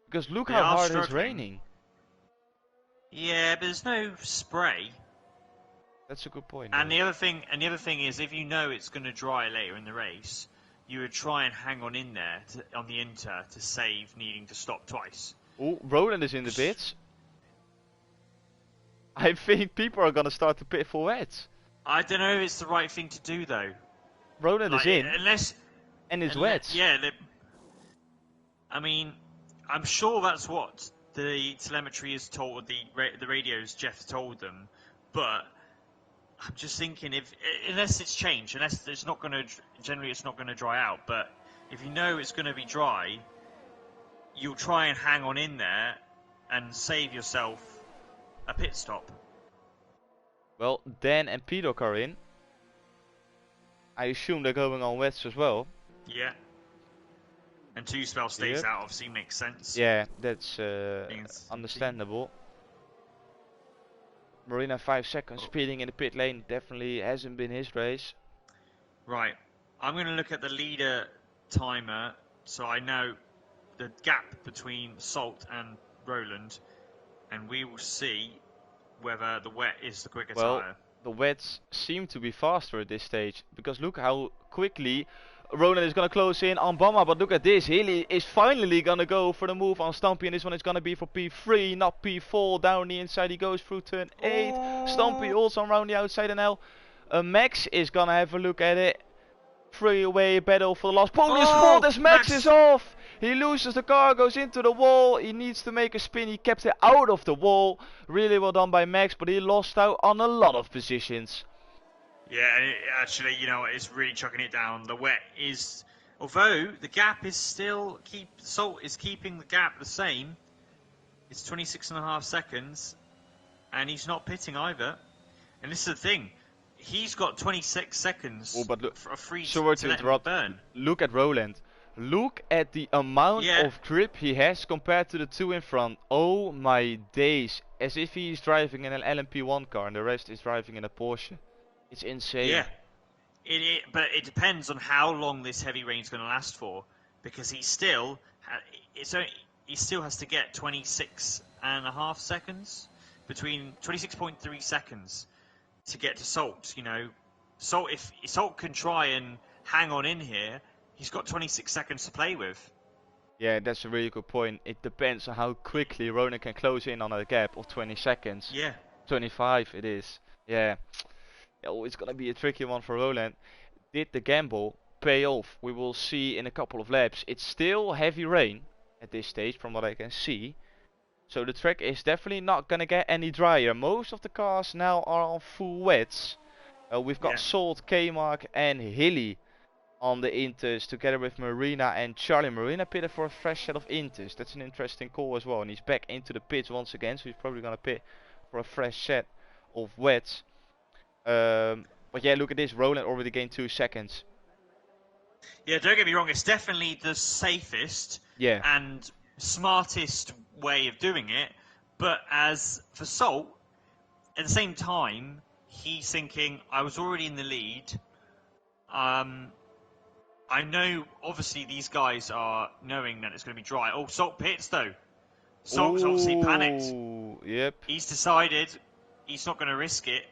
Because look how hard it's raining. Yeah, but there's no spray. That's a good point. And the other thing is, if you know it's going to dry later in the race, you would try and hang on in there on the inter to save needing to stop twice. Oh, Roland is in the pits. I think people are going to start to pit for wets. I don't know if it's the right thing to do though. Roland is in. And it's wet. Yeah. I mean, I'm sure that's what the telemetry is told, the radios Jeff told them, but I'm just thinking unless it's changed, unless it's not going to, generally it's not going to dry out, but if you know it's going to be dry, you'll try and hang on in there and save yourself a pit stop. Well, Dan and Pedok are in. I assume they're going on wets as well. Yeah. And 2Spell stays out, obviously makes sense. Yeah, that's understandable. Marina 5 seconds speeding in the pit lane definitely hasn't been his race. Right. I'm going to look at the leader timer so I know the gap between Salt and Roland, and we will see whether the wet is the quicker tyre. The wets seem to be faster at this stage, because look how quickly Roland is gonna close in on Bama, but look at this. Hilly is finally gonna go for the move on Stumpy, and this one is gonna be for P3, not P4. Down the inside he goes through turn 8. Stumpy Oh, also around the outside, and now Max is gonna have a look at it. Three-way battle for the last podium spot as Max is off. He loses the car, goes into the wall. He needs to make a spin. He kept it out of the wall. Really well done by Max, but he lost out on a lot of positions. Yeah, actually, you know, it's really chucking it down. The wet is, although the gap is still Salt is keeping the gap the same. It's 26.5 seconds, and he's not pitting either. And this is the thing, he's got 26 seconds for a free sorry to interrupt. burn. Look at Roland. Look at the amount of grip he has compared to the two in front. Oh my days! As if he's driving in an LMP1 car, and the rest is driving in a Porsche. It's insane. Yeah, but it depends on how long this heavy rain is going to last for, because he still has to get 26.5 seconds, between 26.3 seconds to get to Salt. You know, Salt, if Salt can try and hang on in here, he's got 26 seconds to play with. Yeah, that's a really good point. It depends on how quickly Ronan can close in on a gap of 20 seconds. Yeah. 25 it is. Yeah. Oh, it's gonna be a tricky one for Roland. Did the gamble pay off? We will see in a couple of laps. It's still heavy rain at this stage from what I can see. So the track is definitely not gonna get any drier. Most of the cars now are on full wets. We've got Salt, K-Mark and Hilly on the Inters together with Marina and Charlie. Marina pitted for a fresh set of Inters. That's an interesting call as well. And he's back into the pits once again, so he's probably gonna pit for a fresh set of wets. But yeah, look at this. Roland already gained 2 seconds. Yeah, don't get me wrong. It's definitely the safest and smartest way of doing it. But as for Salt, at the same time, he's thinking, I was already in the lead. I know, obviously, these guys are knowing that it's going to be dry. Oh, Salt pits, though. Salt's obviously panicked. Yep. He's decided he's not going to risk it.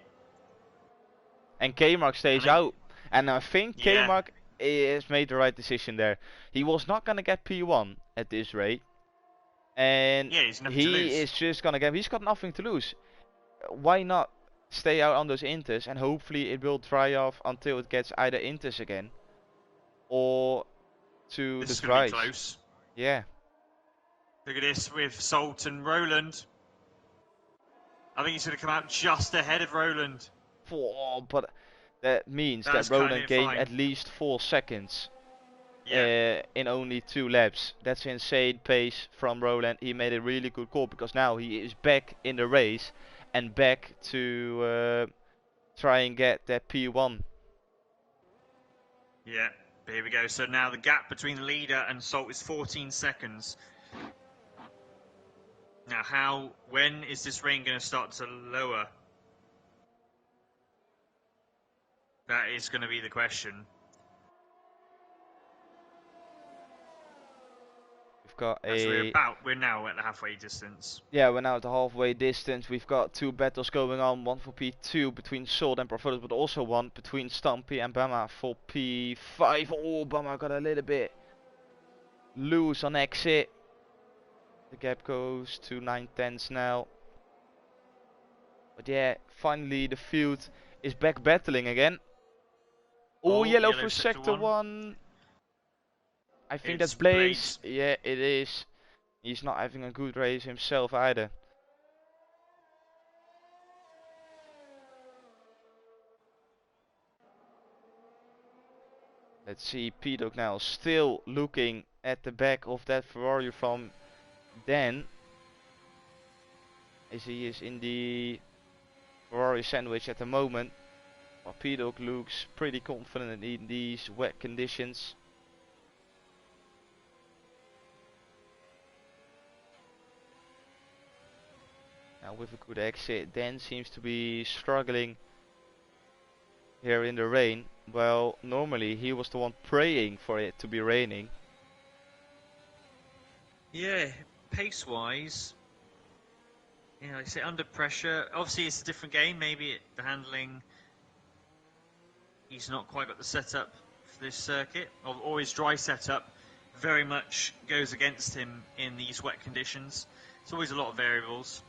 And K-Mark stays out. And I think K-Mark has made the right decision there. He was not going to get P1 at this rate. And he is just going to get... He's got nothing to lose. Why not stay out on those Inters, and hopefully it will dry off until it gets either Inters again or to the dries. Close. Yeah. Look at this with Salt and Roland. I think he's going to come out just ahead of Roland. But that means that Roland gained at least 4 seconds in only 2 laps. That's insane pace from Roland. He made a really good call because now he is back in the race and back to try and get that P1. Yeah, here we go. So now the gap between the leader and Salt is 14 seconds. Now, when is this rain going to start to lower? That is going to be the question. We've got we're now at the halfway distance. Yeah, we're now at the halfway distance. We've got 2 battles going on. One for P2 between Salt and Profotos, but also one between Stumpy and Bama for P5. Oh, Bama got a little bit loose on exit. The gap goes to 9/10 now. But yeah, finally the field is back battling again. Oh, yellow for sector 1. I think that's Blaze. Yeah, it is. He's not having a good race himself either. Let's see, P-Dog now still looking at the back of that Ferrari from Dan, as he is in the Ferrari sandwich at the moment. But P-Dog looks pretty confident in these wet conditions. Now with a good exit, Dan seems to be struggling here in the rain. Well, normally he was the one praying for it to be raining. Yeah, pace-wise, yeah, like I say, under pressure. Obviously, it's a different game. Maybe the handling, he's not quite got the setup for this circuit, or his dry setup, very much goes against him in these wet conditions. It's always a lot of variables.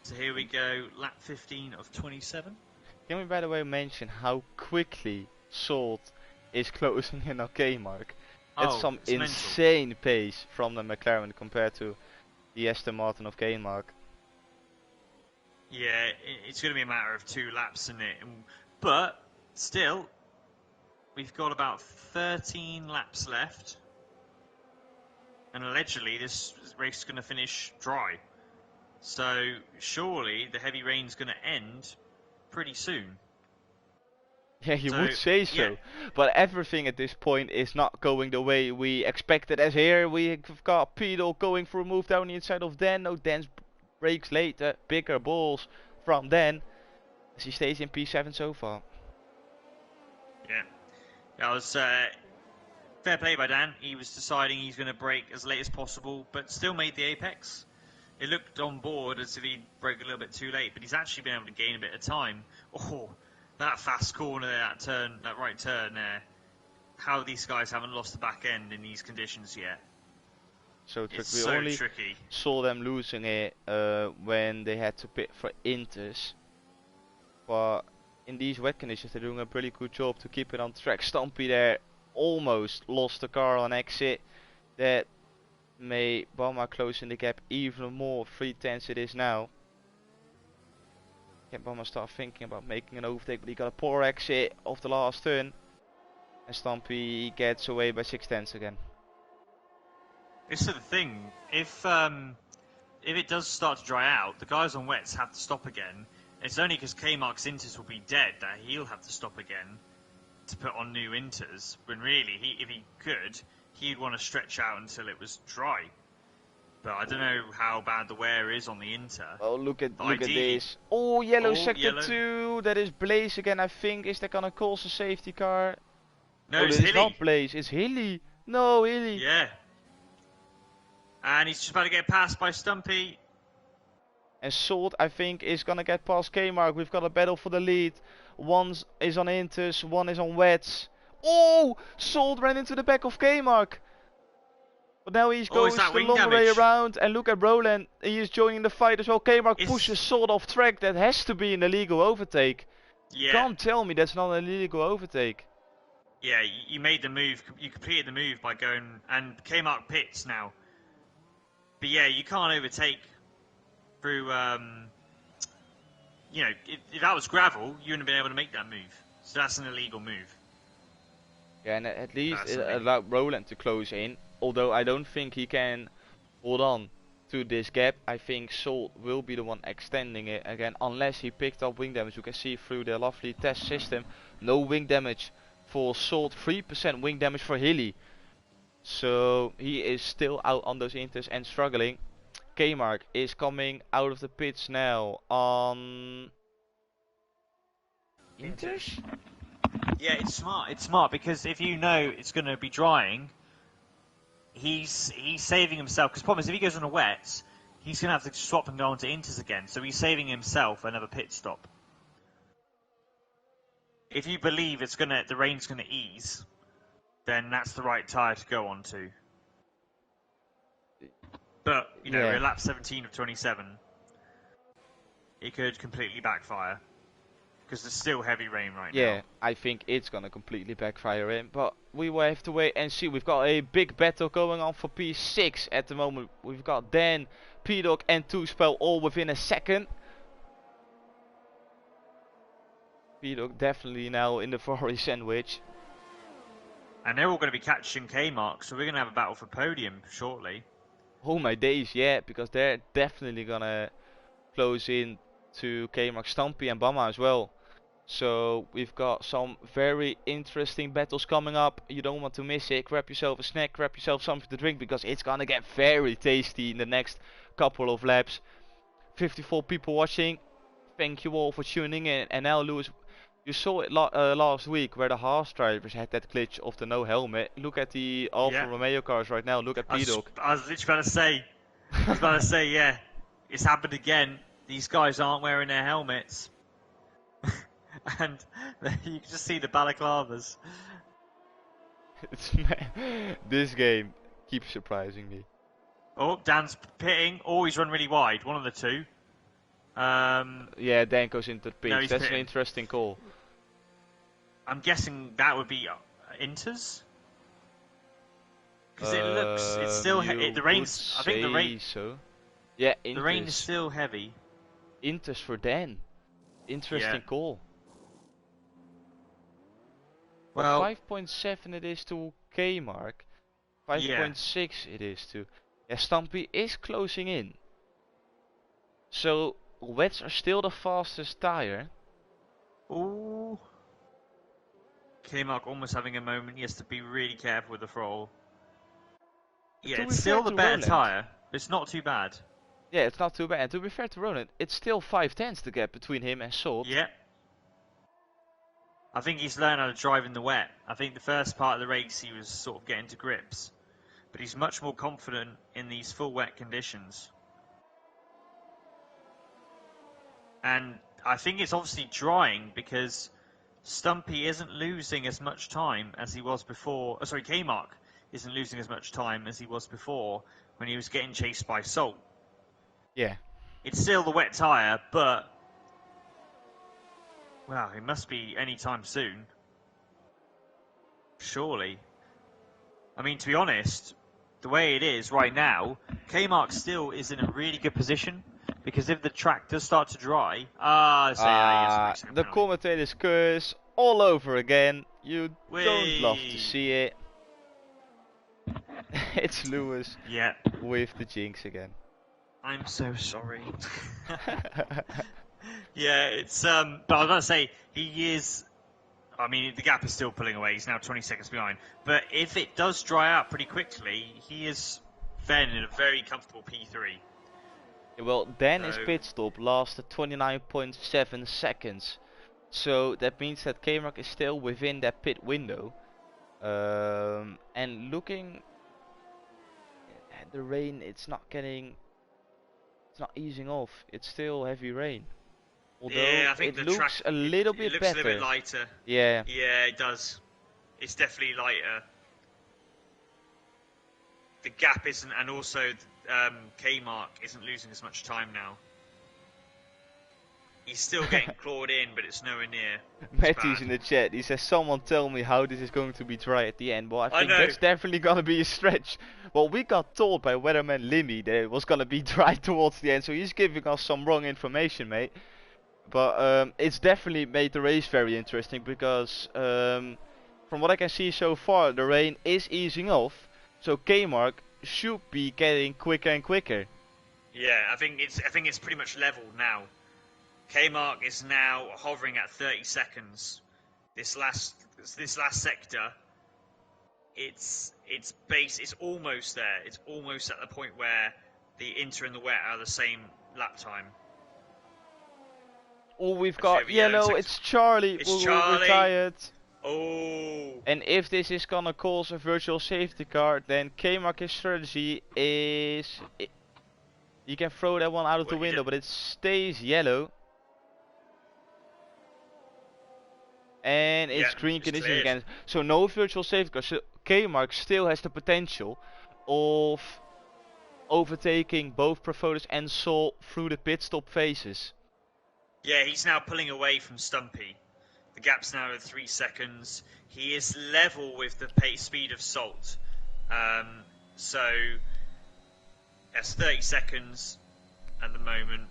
So here we go, lap 15 of 27. Can we, by the way, mention how quickly Salt is closing in on K-Mark? That's some insane mental pace from the McLaren compared to the Aston Martin of K-Mark. Yeah, it's going to be a matter of 2 laps, isn't it? But still, we've got about 13 laps left, and allegedly this race is going to finish dry. So surely the heavy rain's going to end pretty soon. Yeah, you would say so. Yeah. But everything at this point is not going the way we expected. As here we've got Pedal going for a move down the inside of Dan. No, Dan's brakes later. Bigger balls from Dan. As he stays in P7 so far. Yeah. That was fair play by Dan. He was deciding he's going to brake as late as possible, but still made the apex. It looked on board as if he'd brake a little bit too late, but he's actually been able to gain a bit of time. Oh, that fast corner there, that right turn there. How these guys haven't lost the back end in these conditions yet. So tricky. We only saw them losing it when they had to pit for inters. But in these wet conditions they're doing a pretty good job to keep it on track. Stumpy there almost lost the car on exit. That made Bama closing the gap even more. 3/10 it is now. Can Bama start thinking about making an overtake, but he got a poor exit off the last turn. And Stumpy gets away by 6/10 again. This is the thing, if it does start to dry out, the guys on wets have to stop again. It's only because K-Mark's inters will be dead that he'll have to stop again to put on new inters. When really, if he could, he'd want to stretch out until it was dry. But I don't know how bad the wear is on the inter. Oh, look at this. Oh, yellow sector 2. That is Blaze again, I think. Is that gonna cause a safety car? No, it's Hilly. It's not Blaze, it's Hilly. No, Hilly. Yeah. And he's just about to get passed by Stumpy. And Salt, I think, is gonna get past K-Mark. We've got a battle for the lead. One is on inters, one is on wets. Oh! Salt ran into the back of K-Mark. But now he goes the long way around. And look at Roland. He is joining the fight as well. K-Mark pushes Salt off track. That has to be an illegal overtake. Yeah. Can't tell me that's not an illegal overtake. Yeah, you made the move. You completed the move by going... And K-Mark pits now. But yeah, you can't overtake through... you know, if that was gravel, you wouldn't have been able to make that move. So that's an illegal move. Yeah, and at least it allowed Roland to close in. Although I don't think he can hold on to this gap. I think Salt will be the one extending it again. Unless he picked up wing damage. You can see through the lovely test system. No wing damage for Salt. 3% wing damage for Hilly. So he is still out on those inters and struggling. K-Mark is coming out of the pits now on inters? Yeah, it's smart. It's smart because if you know it's going to be drying, he's saving himself. Because the problem is if he goes on the wets, he's going to have to swap and go on to inters again. So he's saving himself another pit stop. If you believe the rain's going to ease, then that's the right tyre to go on to. But, you know, we're at lap 17 of 27. It could completely backfire. Because there's still heavy rain right now. Yeah, I think it's gonna completely backfire in. But we will have to wait and see. We've got a big battle going on for P6 at the moment. We've got Dan, P-Dog and Two-Spell all within a second. P-Dog definitely now in the Ferrari sandwich. And they're all going to be catching K-Mark, so we're going to have a battle for podium shortly. Oh my days, yeah, because they're definitely going to close in to K-Mark, Stumpy and Bama as well. So we've got some very interesting battles coming up. You don't want to miss it. Grab yourself a snack, grab yourself something to drink, because it's going to get very tasty in the next couple of laps. 54 people watching. Thank you all for tuning in. And now, Lewis, you saw it last week where the Haas drivers had that glitch of the no helmet. Look at the Alfa Romeo cars right now. Look at P-Dog. I was literally about to say, yeah, it's happened again. These guys aren't wearing their helmets. and you can just see the balaclavas. This game keeps surprising me. Oh, Dan's pitting. Oh, he's run really wide. One of the two. Yeah, Dan goes into the No, pitch. he's That's an pitting. interesting call. I'm guessing that would be Inters. Because it looks, it's still the rain's. I think the rain. So. Yeah, Inters. The rain is still heavy. Inters for Dan. Interesting call. Well, 5.7 it is to K-Mark. 5.6 it is to. Yeah, Stampy is closing in. So wets are still the fastest tire. Ooh. K-Mark almost having a moment. He has to be really careful with the throttle. Yeah, it's still the better tyre. It's not too bad. Yeah, it's not too bad. And to be fair to Roland, it's still 5/10 the gap between him and Salt. Yeah. I think he's learned how to drive in the wet. I think the first part of the race he was sort of getting to grips. But he's much more confident in these full wet conditions. And I think it's obviously drying because Stumpy isn't losing as much time as he was before. Oh, sorry, K-Mark isn't losing as much time as he was before when he was getting chased by Salt. Yeah. It's still the wet tyre, but wow, it must be any time soon. Surely. I mean, to be honest, the way it is right now, K-Mark still is in a really good position because if the track does start to dry, the commentators curse all over again. You don't love to see it. It's Lewis with the jinx again. I'm so sorry. Yeah, it's but I was going to say he is. I mean, the gap is still pulling away. He's now 20 seconds behind. But if it does dry out pretty quickly, he is then in a very comfortable P3. Well, then his pit stop lasted 29.7 seconds. So that means that K-Mark is still within that pit window. And looking at the rain, it's not easing off. It's still heavy rain. Although I think it looks a little bit better. It looks a little bit lighter. Yeah. Yeah, it does. It's definitely lighter. The gap isn't, and also K-Mark isn't losing as much time now. He's still getting clawed in, but it's nowhere near. Matty's in the chat. He says, "Someone tell me how this is going to be dry at the end." Well, I think that's definitely gonna be a stretch. Well, we got told by weatherman Limmy that it was gonna be dry towards the end, so he's giving us some wrong information, mate. But it's definitely made the race very interesting because from what I can see so far, the rain is easing off, so K-Mark should be getting quicker and quicker. Yeah, I think it's pretty much leveled now. K-Mark is now hovering at 30 seconds. This last sector, it's almost there. It's almost at the point where the Inter and the wet are the same lap time. Oh, we've got yellow. It's Charlie. We're retired. Oh. And if this is gonna cause a virtual safety car, then K-Mark's strategy is you can throw that one out of the window, but it stays yellow. And it's green conditions again. So no virtual safety car. So K-Mark still has the potential of overtaking both Profotus and Sol through the pit stop phases. Yeah, he's now pulling away from Stumpy. The gap's now at 3 seconds. He is level with the speed of Salt. So that's 30 seconds at the moment.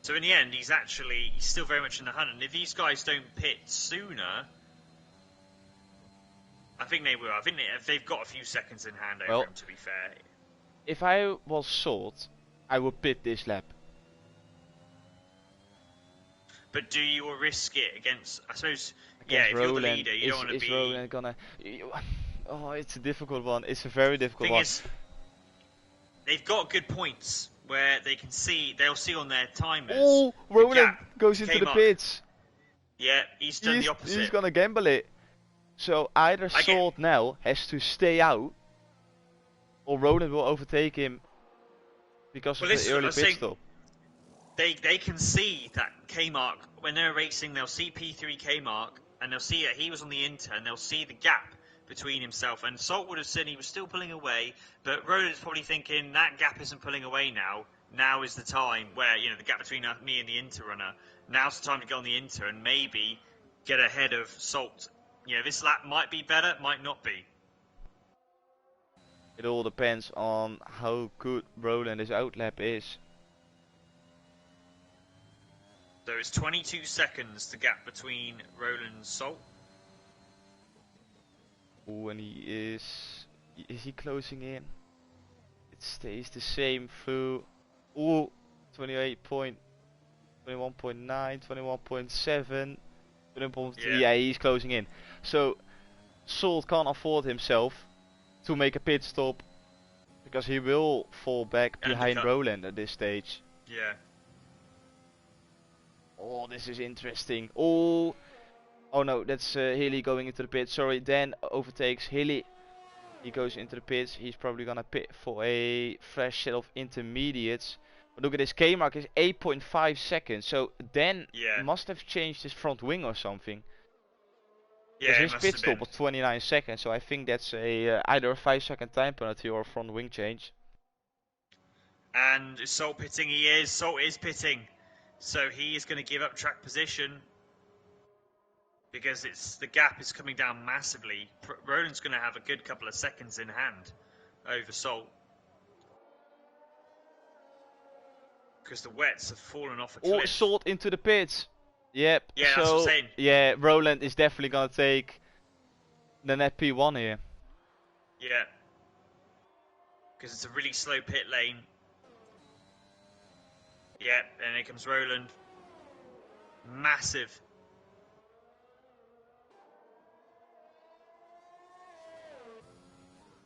So in the end, he's still very much in the hunt. And if these guys don't pit sooner, I think they will. I think they've got a few seconds in hand over him, to be fair. If I was Salt, I would pit this lap. But do you risk it against, I suppose, if you're the leader, you don't want to be... Roland gonna... Oh, it's a difficult one. It's a very difficult one. Thing is, they've got good points where they'll see on their timers. Oh, Roland goes into the pits. Yeah, he's done the opposite. He's gonna gamble it. So either Salt now has to stay out, or Roland will overtake him because of the early pit stop. They can see that K-Mark when they're racing, they'll see P3K mark, and they'll see that he was on the inter, and they'll see the gap between himself. And Salt would have said he was still pulling away, but Roland's probably thinking that gap isn't pulling away now. Now is the time where, you know, the gap between me and the inter runner. Now's the time to go on the inter and maybe get ahead of Salt. You know, this lap might be better, might not be. It all depends on how good Roland's outlap is. So it's 22 seconds, the gap between Roland and Salt. Oh, and he is he closing in? It stays the same through. Oh, 28 point, 21.9, 21.7, 21.3. Yeah, he's closing in. So Salt can't afford himself to make a pit stop because he will fall back behind Roland at this stage. Yeah. Oh, this is interesting. Oh no, that's Hilly going into the pit. Sorry, Dan overtakes Hilly. He goes into the pits. He's probably gonna pit for a fresh set of intermediates. But look at this, K-mark is 8.5 seconds. So Dan must have changed his front wing or something. Yeah, his pit stop was 29 seconds. So I think that's a either a 5-second time penalty or a front wing change. And Salt pitting, he is. Salt is pitting. So he is going to give up track position because the gap is coming down massively. Roland's going to have a good couple of seconds in hand over Salt because the wets have fallen off a cliff. Oh, Salt into the pits. Yep. Yeah, that's what I'm saying. Yeah, Roland is definitely going to take the net P1 here. Yeah. Because it's a really slow pit lane. Yeah, and here comes Roland. Massive.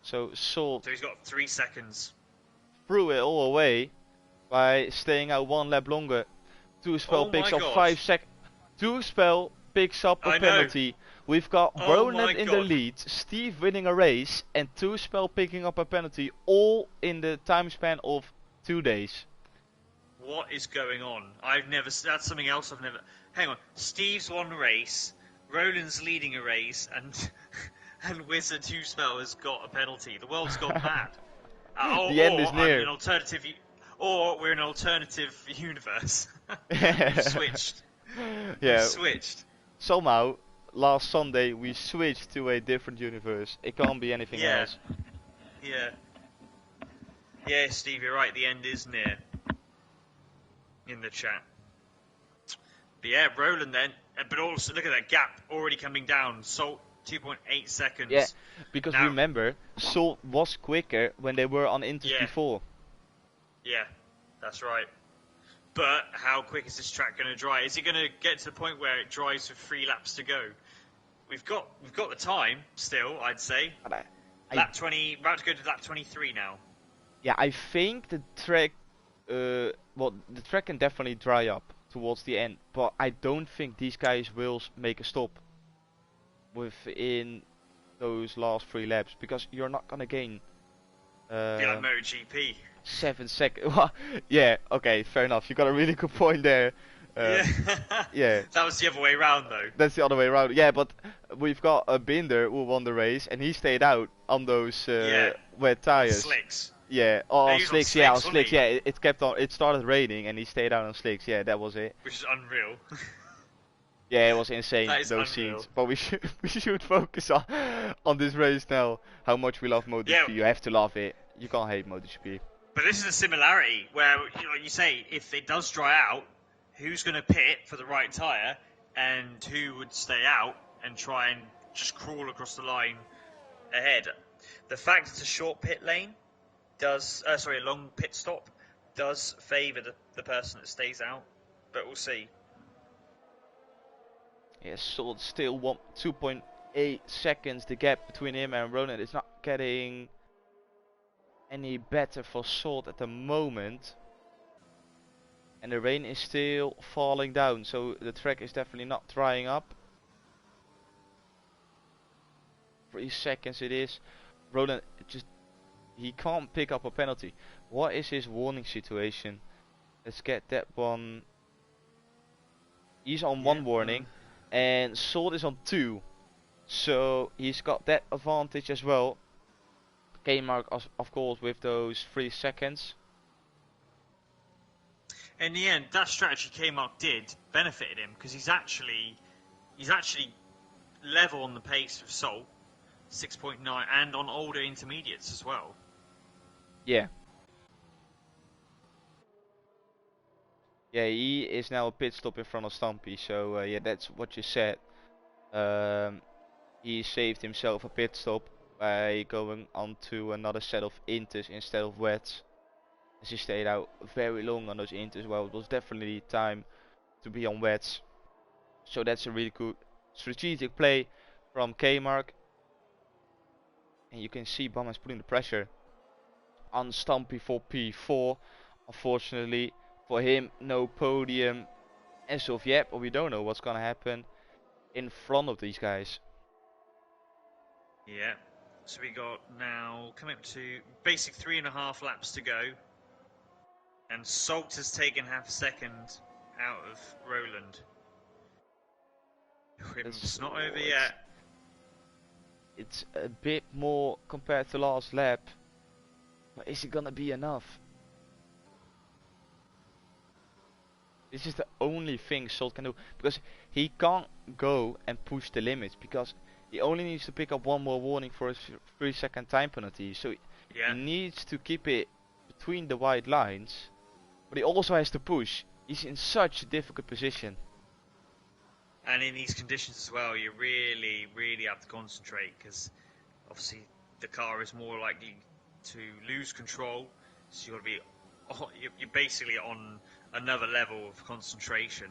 So Salt. So he's got 3 seconds. Threw it all away by staying out 1 lap longer. Two-spell picks up 5 seconds. Two-spell picks up a penalty. We've got Roland in the lead, Steve winning a race, and Two-spell picking up a penalty, all in the time span of 2 days. What is going on? That's something else I've never... Hang on. Steve's won a race, Roland's leading a race, and Wizard Two-spell has got a penalty. The world's gone mad. The end is near. We're in an alternative universe. We've switched. Yeah. We've switched. Somehow, last Sunday, we switched to a different universe. It can't be anything else. Yeah. Yeah, Steve, you're right. The end is near. In the chat. But yeah, Roland then. But also, look at that gap already coming down. Salt, 2.8 seconds. Yeah, because remember, Salt was quicker when they were on Inters before. Yeah, that's right. But how quick is this track going to dry? Is it going to get to the point where it dries with 3 laps to go? We've got the time still, I'd say. Lap 20, about to go to lap 23 now. Yeah, I think the track, the track can definitely dry up towards the end, but I don't think these guys will make a stop within those last 3 laps, because you're not gonna gain. Like MotoGP. 7 seconds. Yeah, okay, fair enough. You got a really good point there. Yeah. That was the other way around, though. That's the other way around. Yeah, but we've got a Binder who won the race, and he stayed out on those wet tires. Slicks. Yeah, on slicks. Yeah, on slicks. Yeah, it kept on. It started raining, and he stayed out on slicks. Yeah, that was it. Which is unreal. Yeah, it was insane, those unreal. scenes. But we should focus on this race now. How much we love MotoGP. Yeah. You have to love it. You can't hate MotoGP. But this is a similarity where, you say, if it does dry out, who's going to pit for the right tyre, and who would stay out and try and just crawl across the line ahead. The fact it's a short pit lane a long pit stop does favour the person that stays out, but we'll see. Yeah, Salt still 2.8 seconds. The gap between him and Roland is not getting any better for Salt at the moment. And the rain is still falling down, so the track is definitely not drying up. 3 seconds it is. Roland he can't pick up a penalty. What is his warning situation? Let's get that one He's on Yeah. 1 warning, and Salt is on 2. So he's got that advantage as well. K-Mark, of course, with those 3 seconds. In the end, that strategy K-Mark did benefited him because he's actually level on the pace with Sol, 6.9, and on older intermediates as well. Yeah. Yeah, he is now a pit stop in front of Stumpy, so yeah, that's what you said. He saved himself a pit stop by going onto another set of inters instead of wets. As he stayed out very long on those inters, well, it was definitely time to be on wets. So that's a really good strategic play from K-Mark. And you can see Bama is putting the pressure on Stumpy for P4. Unfortunately for him, no podium as of yet, but we don't know what's gonna happen in front of these guys. Yeah. So we got now coming up to basic 3.5 laps to go. And Salt has taken half a second out of Roland. It's not over yet. It's a bit more compared to last lap. But is it gonna be enough? This is the only thing Salt can do. Because he can't go and push the limits. Because he only needs to pick up 1 more warning for his 3-second time penalty. So he needs to keep it between the white lines. But he also has to push. He's in such a difficult position. And in these conditions as well, you really, really have to concentrate. Because obviously the car is more likely to lose control. So you're basically on another level of concentration,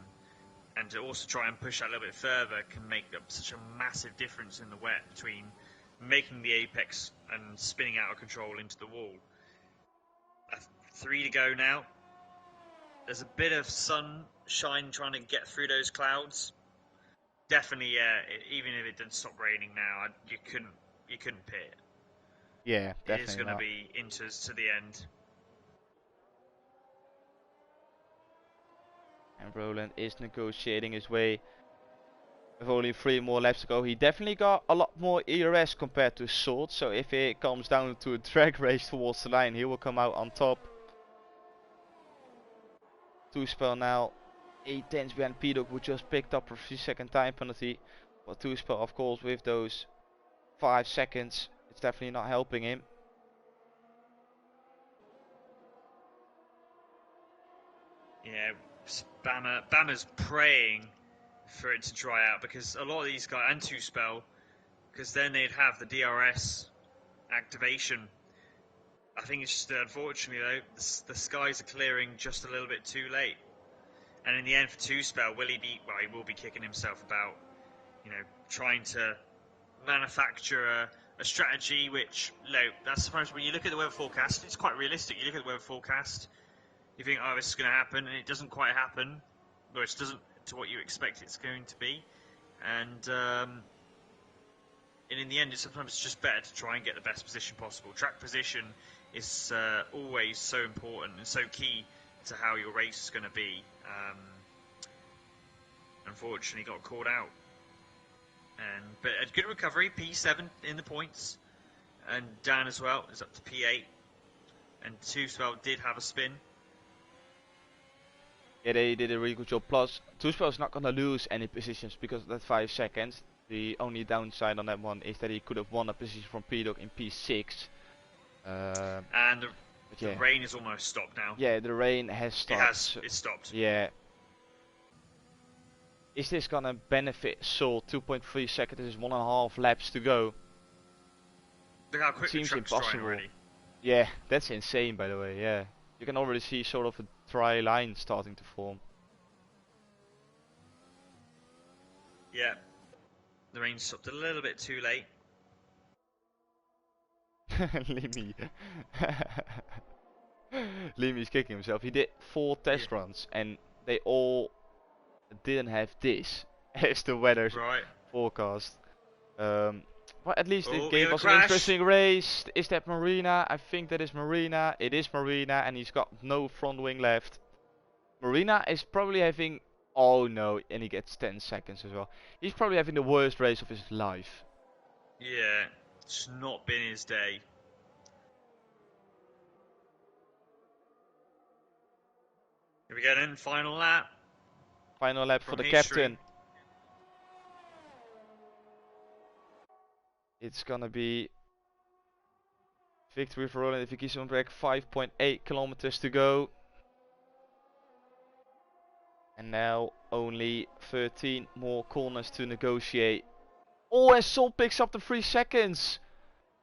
and to also try and push that a little bit further can make up such a massive difference in the wet between making the apex and spinning out of control into the wall. 3 to go now. There's a bit of sunshine trying to get through those clouds. Definitely, even if it didn't stop raining now, you couldn't pit. Yeah, definitely. It is going to be inters to the end. And Roland is negotiating his way with only 3 more laps to go. He definitely got a lot more ERS compared to Salt. So if it comes down to a drag race towards the line, he will come out on top. 2-spell now. 8 tenths behind P-Dog, who just picked up a 3-second time penalty. But 2-spell, of course, with those 5 seconds, it's definitely not helping him. Yeah, Bama's praying for it to dry out, because a lot of these guys, and 2-spell, because then they'd have the DRS activation. I think it's just unfortunately though, the skies are clearing just a little bit too late. And in the end, for 2-spell, will he be? Well, he will be kicking himself about, trying to manufacture a strategy which, that's sometimes when you look at the weather forecast, it's quite realistic. You look at the weather forecast, you think, oh, this is going to happen, and it doesn't quite happen, or it doesn't to what you expect it's going to be. And in the end, sometimes it's just better to try and get the best position possible. Track position is always so important and so key to how your race is going to be. Unfortunately, got caught out. But a good recovery, P7 in the points, and Dan as well is up to P8. And 2-spell did have a spin. Yeah, they did a really good job. Plus, 2-spell is not gonna lose any positions because of that 5 seconds. The only downside on that one is that he could have won a position from P-Dog in P6. And the rain is almost stopped now. Yeah, the rain has stopped. It's stopped. Yeah. Is this gonna benefit Sol? 2.3 seconds is 1.5 laps to go. Look how quick the truck's drying already. Yeah, that's insane, by the way. Yeah, you can already see sort of a dry line starting to form. Yeah, the rain stopped a little bit too late. Limi's kicking himself. He did 4 test runs, and they all didn't have this as the weather forecast. But at least it gave us an interesting race. Is that Marina? I think that is Marina. It is Marina, and he's got no front wing left. Marina is probably having Oh no, and he gets 10 seconds as well. He's probably having the worst race of his life. Yeah, it's not been his day. Here we go then, final lap Final lap for from the history. captain. It's gonna be victory for Roland if he keeps on track. 5.8 kilometers to go. And now only 13 more corners to negotiate. Oh, and Sol picks up the 3 seconds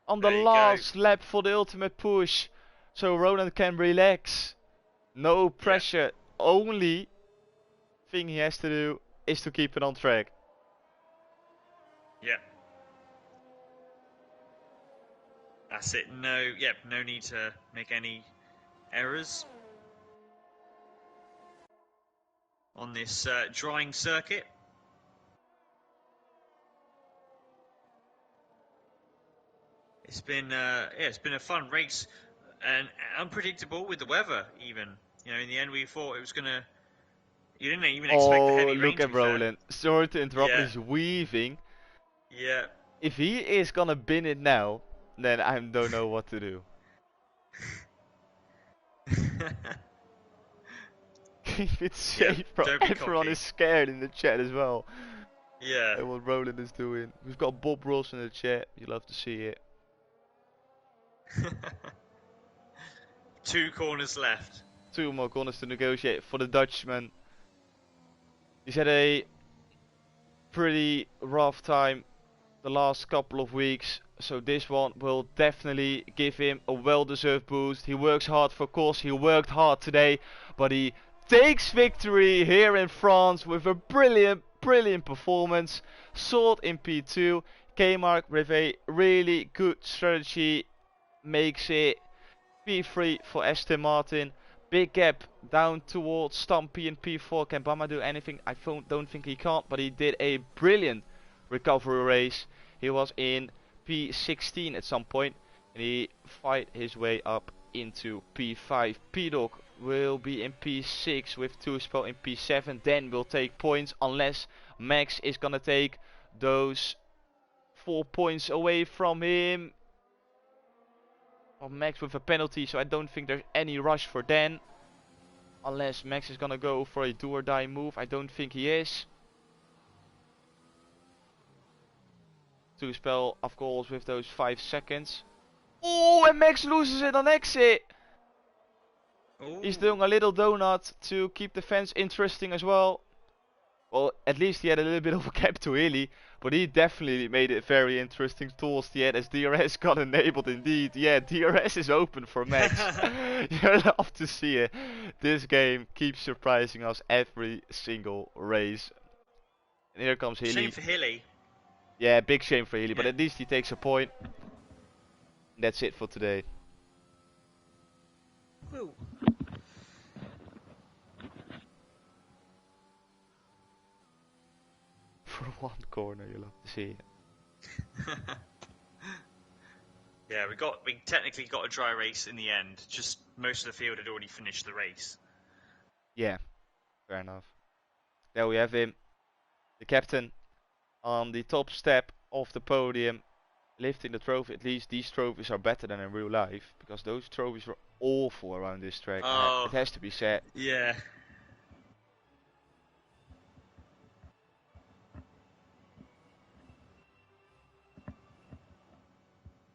on the There you go. last lap for the ultimate push. So Roland can relax. No Yeah, pressure. Only thing he has to do is to keep it on track. yeah. That's it. No need to make any errors on this drying circuit. It's been a fun race and unpredictable with the weather. Even in the end, we thought it was gonna. You didn't even expect the Oh, heavy rain. look To at be fair. Roland. Sorry to interrupt, but Yeah, he's weaving. yeah. If he is gonna bin it now, then I don't know what to do. Keep it Yeah, safe, bro. don't be Everyone is cocky. scared in the chat as well. Yeah. At what Roland is doing. We've got Bob Ross in the chat. You love to see it. 2 corners left. 2 more corners to negotiate for the Dutchman. He's had a pretty rough time the last couple of weeks, so this one will definitely give him a well-deserved boost. He works hard, for course he worked hard today, but he takes victory here in France with a brilliant performance. Sold in P2, K-Mark with a really good strategy makes it P3 for Aston Martin. Big gap down towards Stampy in P4. Can Bama do anything? I don't think he can't, but he did a brilliant recovery race. He was in P16 at some point, and he fight his way up into P5. P-Dog will be in P6 with 2 spell in P7. Then will take points unless Max is gonna take those 4 points away from him. Or Max with a penalty, so I don't think there's any rush for Dan. Unless Max is gonna go for a do or die move. I don't think he is. 2 spell, of course, with those 5 seconds. Oh, and Max loses it on exit. He's Ooh. doing a little donut to keep the fans interesting as well. Well, at least he had a little bit of a gap to Hilly, but he definitely made it very interesting towards the end as DRS got enabled indeed. Yeah, DRS is open for Max. You love to see it. This game keeps surprising us every single race. And here comes Shame Hilly. for Hilly. Yeah, big shame for Hilly, but Yeah. at least he takes a point. And that's it for today. Woo. For one corner, you love to see it. Yeah, we technically got a dry race in the end. Just most of the field had already finished the race. Yeah, fair enough. There we have him, the captain, on the top step of the podium, lifting the trophy. At least these trophies are better than in real life, because those trophies were awful around this track. It Oh, has to be said. yeah.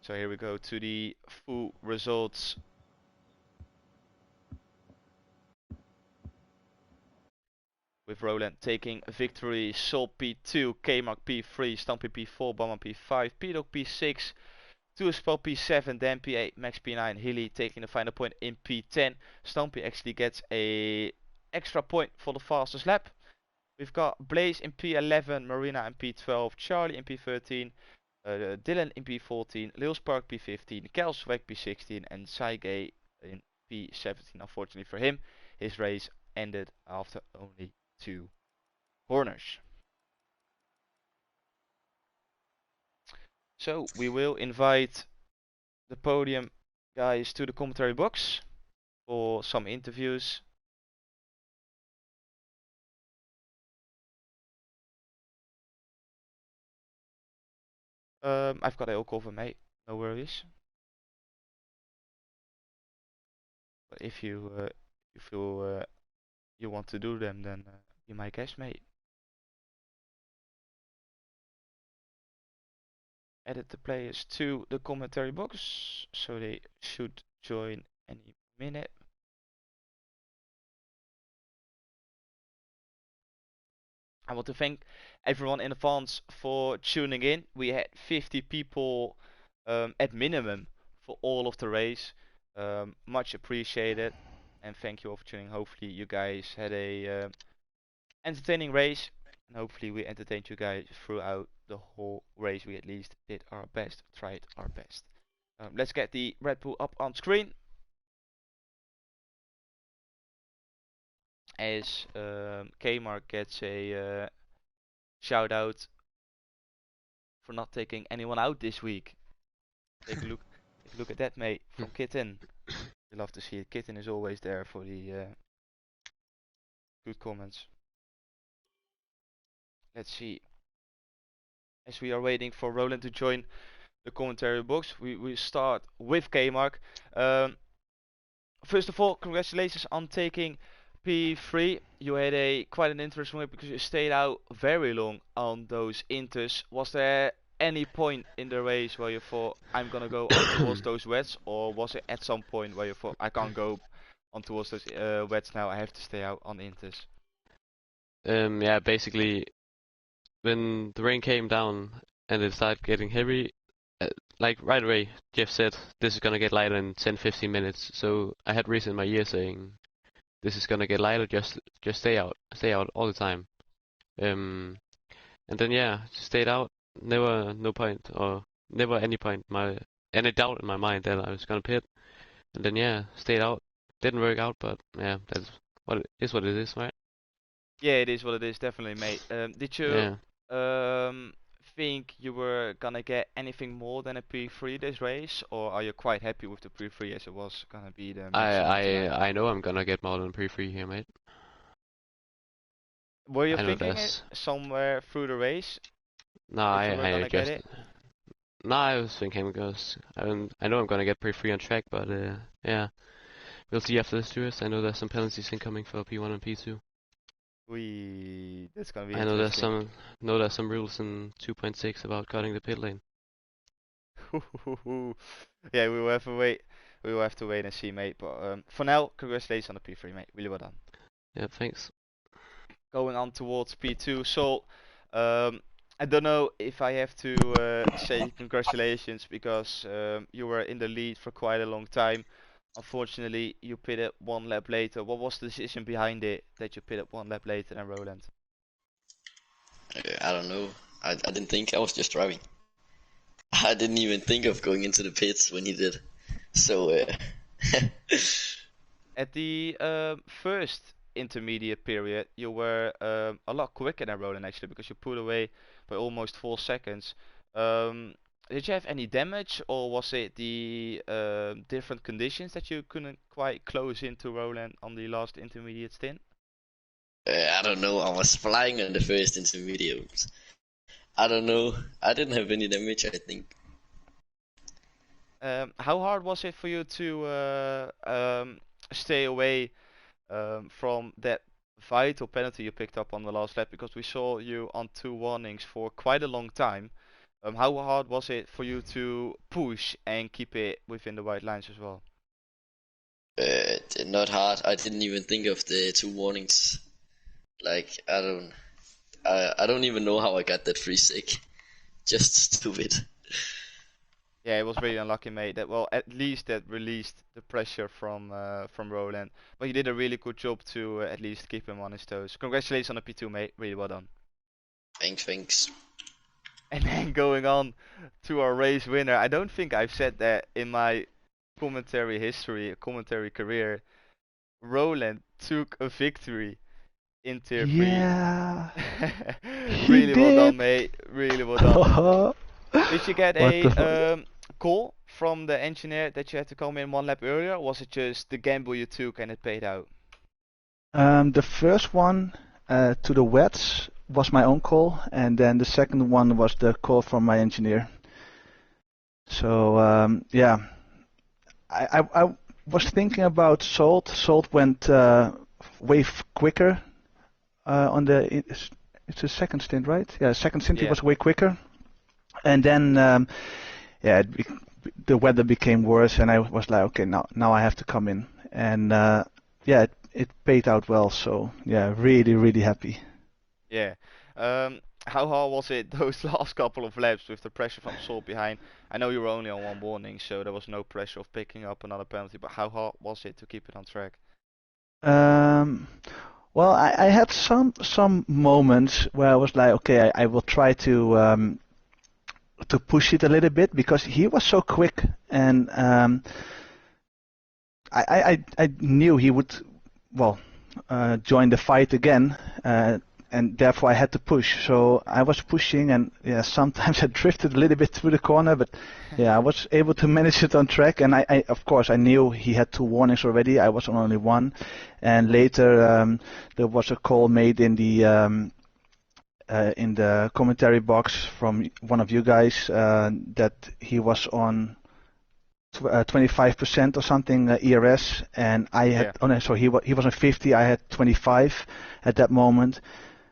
So here we go to the full results. With Roland taking victory, Sol P2, K-Mark P3, Stampy P4, Bama P5, P-Dog P6, Tuaspel P7, Dan P8, Max P9, Hilly taking the final point in P10. Stampy actually gets a extra point for the fastest lap. We've got Blaze in P11, Marina in P12, Charlie in P13, Dylan in P14, Lil Spark P15, Kelsweg P16, and Saige in P17. Unfortunately for him, his race ended after only 2 corners. So we will invite the podium guys to the commentary box for some interviews. I've got it all covered, mate. No worries. But if you feel you want to do them, then be my guest, mate. Edit the players to the commentary box, so they should join any minute. I want to thank everyone in advance for tuning in. We had 50 people at minimum for all of the race. Much appreciated, and thank you all for tuning. Hopefully you guys had a entertaining race, and hopefully we entertained you guys throughout the whole race. We at least did our best, tried our best. Let's get the Red Bull up on screen. As Kmart gets a shout out for not taking anyone out this week. Take a look at that, mate, from Kitten. We love to see it. Kitten is always there for the good comments. Let's see. As we are waiting for Roland to join the commentary box, we start with Kmark. First of all, congratulations on taking P3. You had a quite an interesting way because you stayed out very long on those inters. Was there any point in the race where you thought I'm gonna go on towards those wets, or was it at some point where you thought I can't go on towards those wets now? I have to stay out on inters. Yeah, basically, when the rain came down and it started getting heavy, like right away, Jeff said this is gonna get lighter in 10-15 minutes. So I had reason in my ear saying this is gonna get lighter. Just stay out all the time. And then yeah, stayed out. Never no point or never any point any doubt in my mind that I was gonna pit. And then yeah, stayed out. Didn't work out, but yeah, that's what it is, right? Yeah, it is what it is, definitely, mate. Did you think you were gonna get anything more than a P3 this race, or are you quite happy with the P3 as it was gonna be the maximum tonight? I know I'm gonna get more than pre-free here, mate. Were you I know thinking it that's somewhere through the race no, that you were I gonna get just it? no, I was thinking because I know I'm gonna get pre-free on track, but yeah, we'll see after this tourist. I know there's some penalties incoming for P1 and P2. That's gonna be I know interesting. there's some rules in 2.6 about cutting the pit lane. Yeah, we will have to wait. We will have to wait and see, mate. But for now, congratulations on the P3, mate. Really well done. Yeah, thanks. Going on towards P2. So, I don't know if I have to say congratulations because you were in the lead for quite a long time. Unfortunately, you pitted one lap later. What was the decision behind it that you pitted one lap later than Roland? I don't know. I didn't think. I was just driving. I didn't even think of going into the pits when he did. So, At the first intermediate period, you were a lot quicker than Roland actually because you pulled away by almost 4 seconds. Did you have any damage, or was it the different conditions that you couldn't quite close into Roland on the last intermediate stint? I don't know. I was flying on the first intermediate. I don't know. I didn't have any damage, I think. How hard was it for you to stay away from that vital penalty you picked up on the last lap? Because we saw you on 2 warnings for quite a long time. How hard was it for you to push and keep it within the white lines as well? Not hard. I didn't even think of the 2 warnings. Like, I don't even know how I got that free stick. Just stupid. Yeah, it was really unlucky, mate. That well, at least that released the pressure from Roland. But you did a really good job to at least keep him on his toes. Congratulations on the P2, mate. Really well done. Thanks. And then going on to our race winner. I don't think I've said that in my commentary career. Roland took a victory in tier 3. Yeah, he Really well done, did. mate. Really well done. Did you get What a the fuck? call from the engineer that you had to come in one lap earlier, or was it just the gamble you took and it paid out? The first one to the wets was my own call, and then the second one was the call from my engineer. So yeah, I was thinking about Salt. Salt went quicker on it's a second stint, right? Yeah, second stint he Yeah. was way quicker, and then yeah, the weather became worse, and I was like, okay, now I have to come in, and yeah, it paid out well. So yeah, really happy. Yeah. How hard was it those last couple of laps with the pressure from Salt behind? I know you were only on one warning, so there was no pressure of picking up another penalty, but how hard was it to keep it on track? Um, well, I had some moments where I was like, okay, I will try to push it a little bit because he was so quick, and I knew he would, well, join the fight again, and therefore I had to push. So I was pushing, and yeah, sometimes I drifted a little bit through the corner, but yeah, I was able to manage it on track. And I of course, I knew he had 2 warnings already. I was on only one, and later there was a call made in the commentary box from one of you guys that he was on 25% or something ERS, and I had Yeah. oh no, so he was on 50. I had 25 at that moment,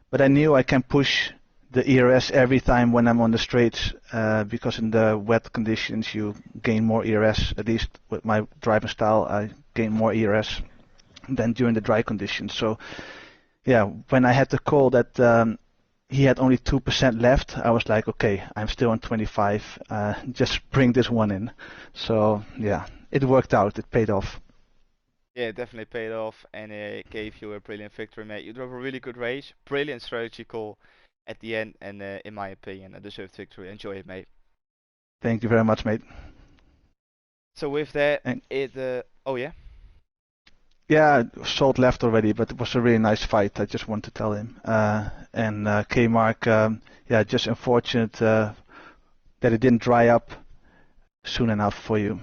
but I knew I can push the ERS every time when I'm on the straights because in the wet conditions you gain more ERS. At least with my driving style, I gain more ERS than during the dry conditions. So yeah, when I had to call that he had only 2% left, I was like, okay, I'm still on 25. Just bring this one in. So yeah, it worked out. It paid off. Yeah, it definitely paid off, and it gave you a brilliant victory, mate. You drove a really good race, brilliant strategy call at the end, and in my opinion, a deserved victory. Enjoy it, mate. Thank you very much, mate. So with that, And oh yeah. yeah, Salt left already, but it was a really nice fight. I just want to tell him. And K-Mark, yeah, just unfortunate that it didn't dry up soon enough for you.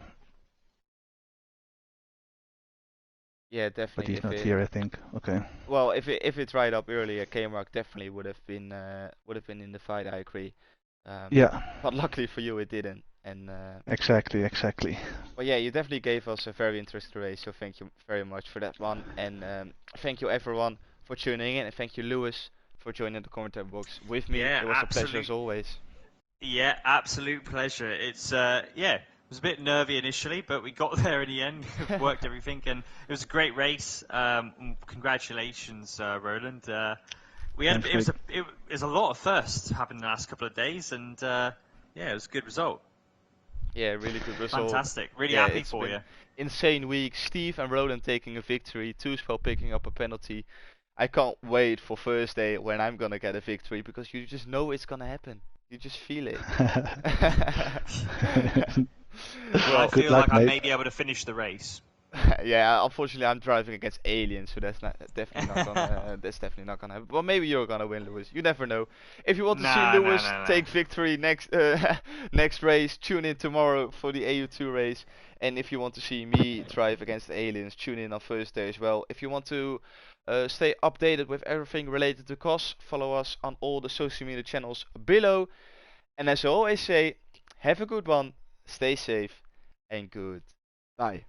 Yeah, But definitely. he's If not it here, I think. Okay. Well, if it dried up earlier, Kmark definitely would have been in the fight. I agree. Yeah, But luckily for you, it didn't. And exactly. but yeah, you definitely gave us a very interesting race. So thank you very much for that one. And thank you everyone for tuning in. And thank you, Lewis, for joining the commentary box with me. Yeah, It was a pleasure as always. Yeah, absolute pleasure. It's yeah, it was a bit nervy initially, but we got there in the end. Worked everything, and it was a great race. Congratulations, Roland. We had Thanks, it mate. was a lot of firsts happened in the last couple of days, and yeah, it was a good result. Yeah, really good result. Fantastic. Really Yeah, happy it's for been you. insane week. Steve and Roland taking a victory. Tuspel picking up a penalty. I can't wait for Thursday when I'm gonna get a victory because you just know it's gonna happen. You just feel it. I Well, Good feel luck, like I mate. may be able to finish the race. yeah, unfortunately I'm driving against aliens, so that's definitely not gonna happen. But maybe you're gonna win, Lewis. You never know. If you want to see Nah, nah, Lewis nah, nah. take victory next next race, tune in tomorrow for the AU2 race. And if you want to see me drive against aliens, tune in on Thursday as well. If you want to stay updated with everything related to COS, follow us on all the social media channels below. And as I always say, have a good one, stay safe, and good. Bye.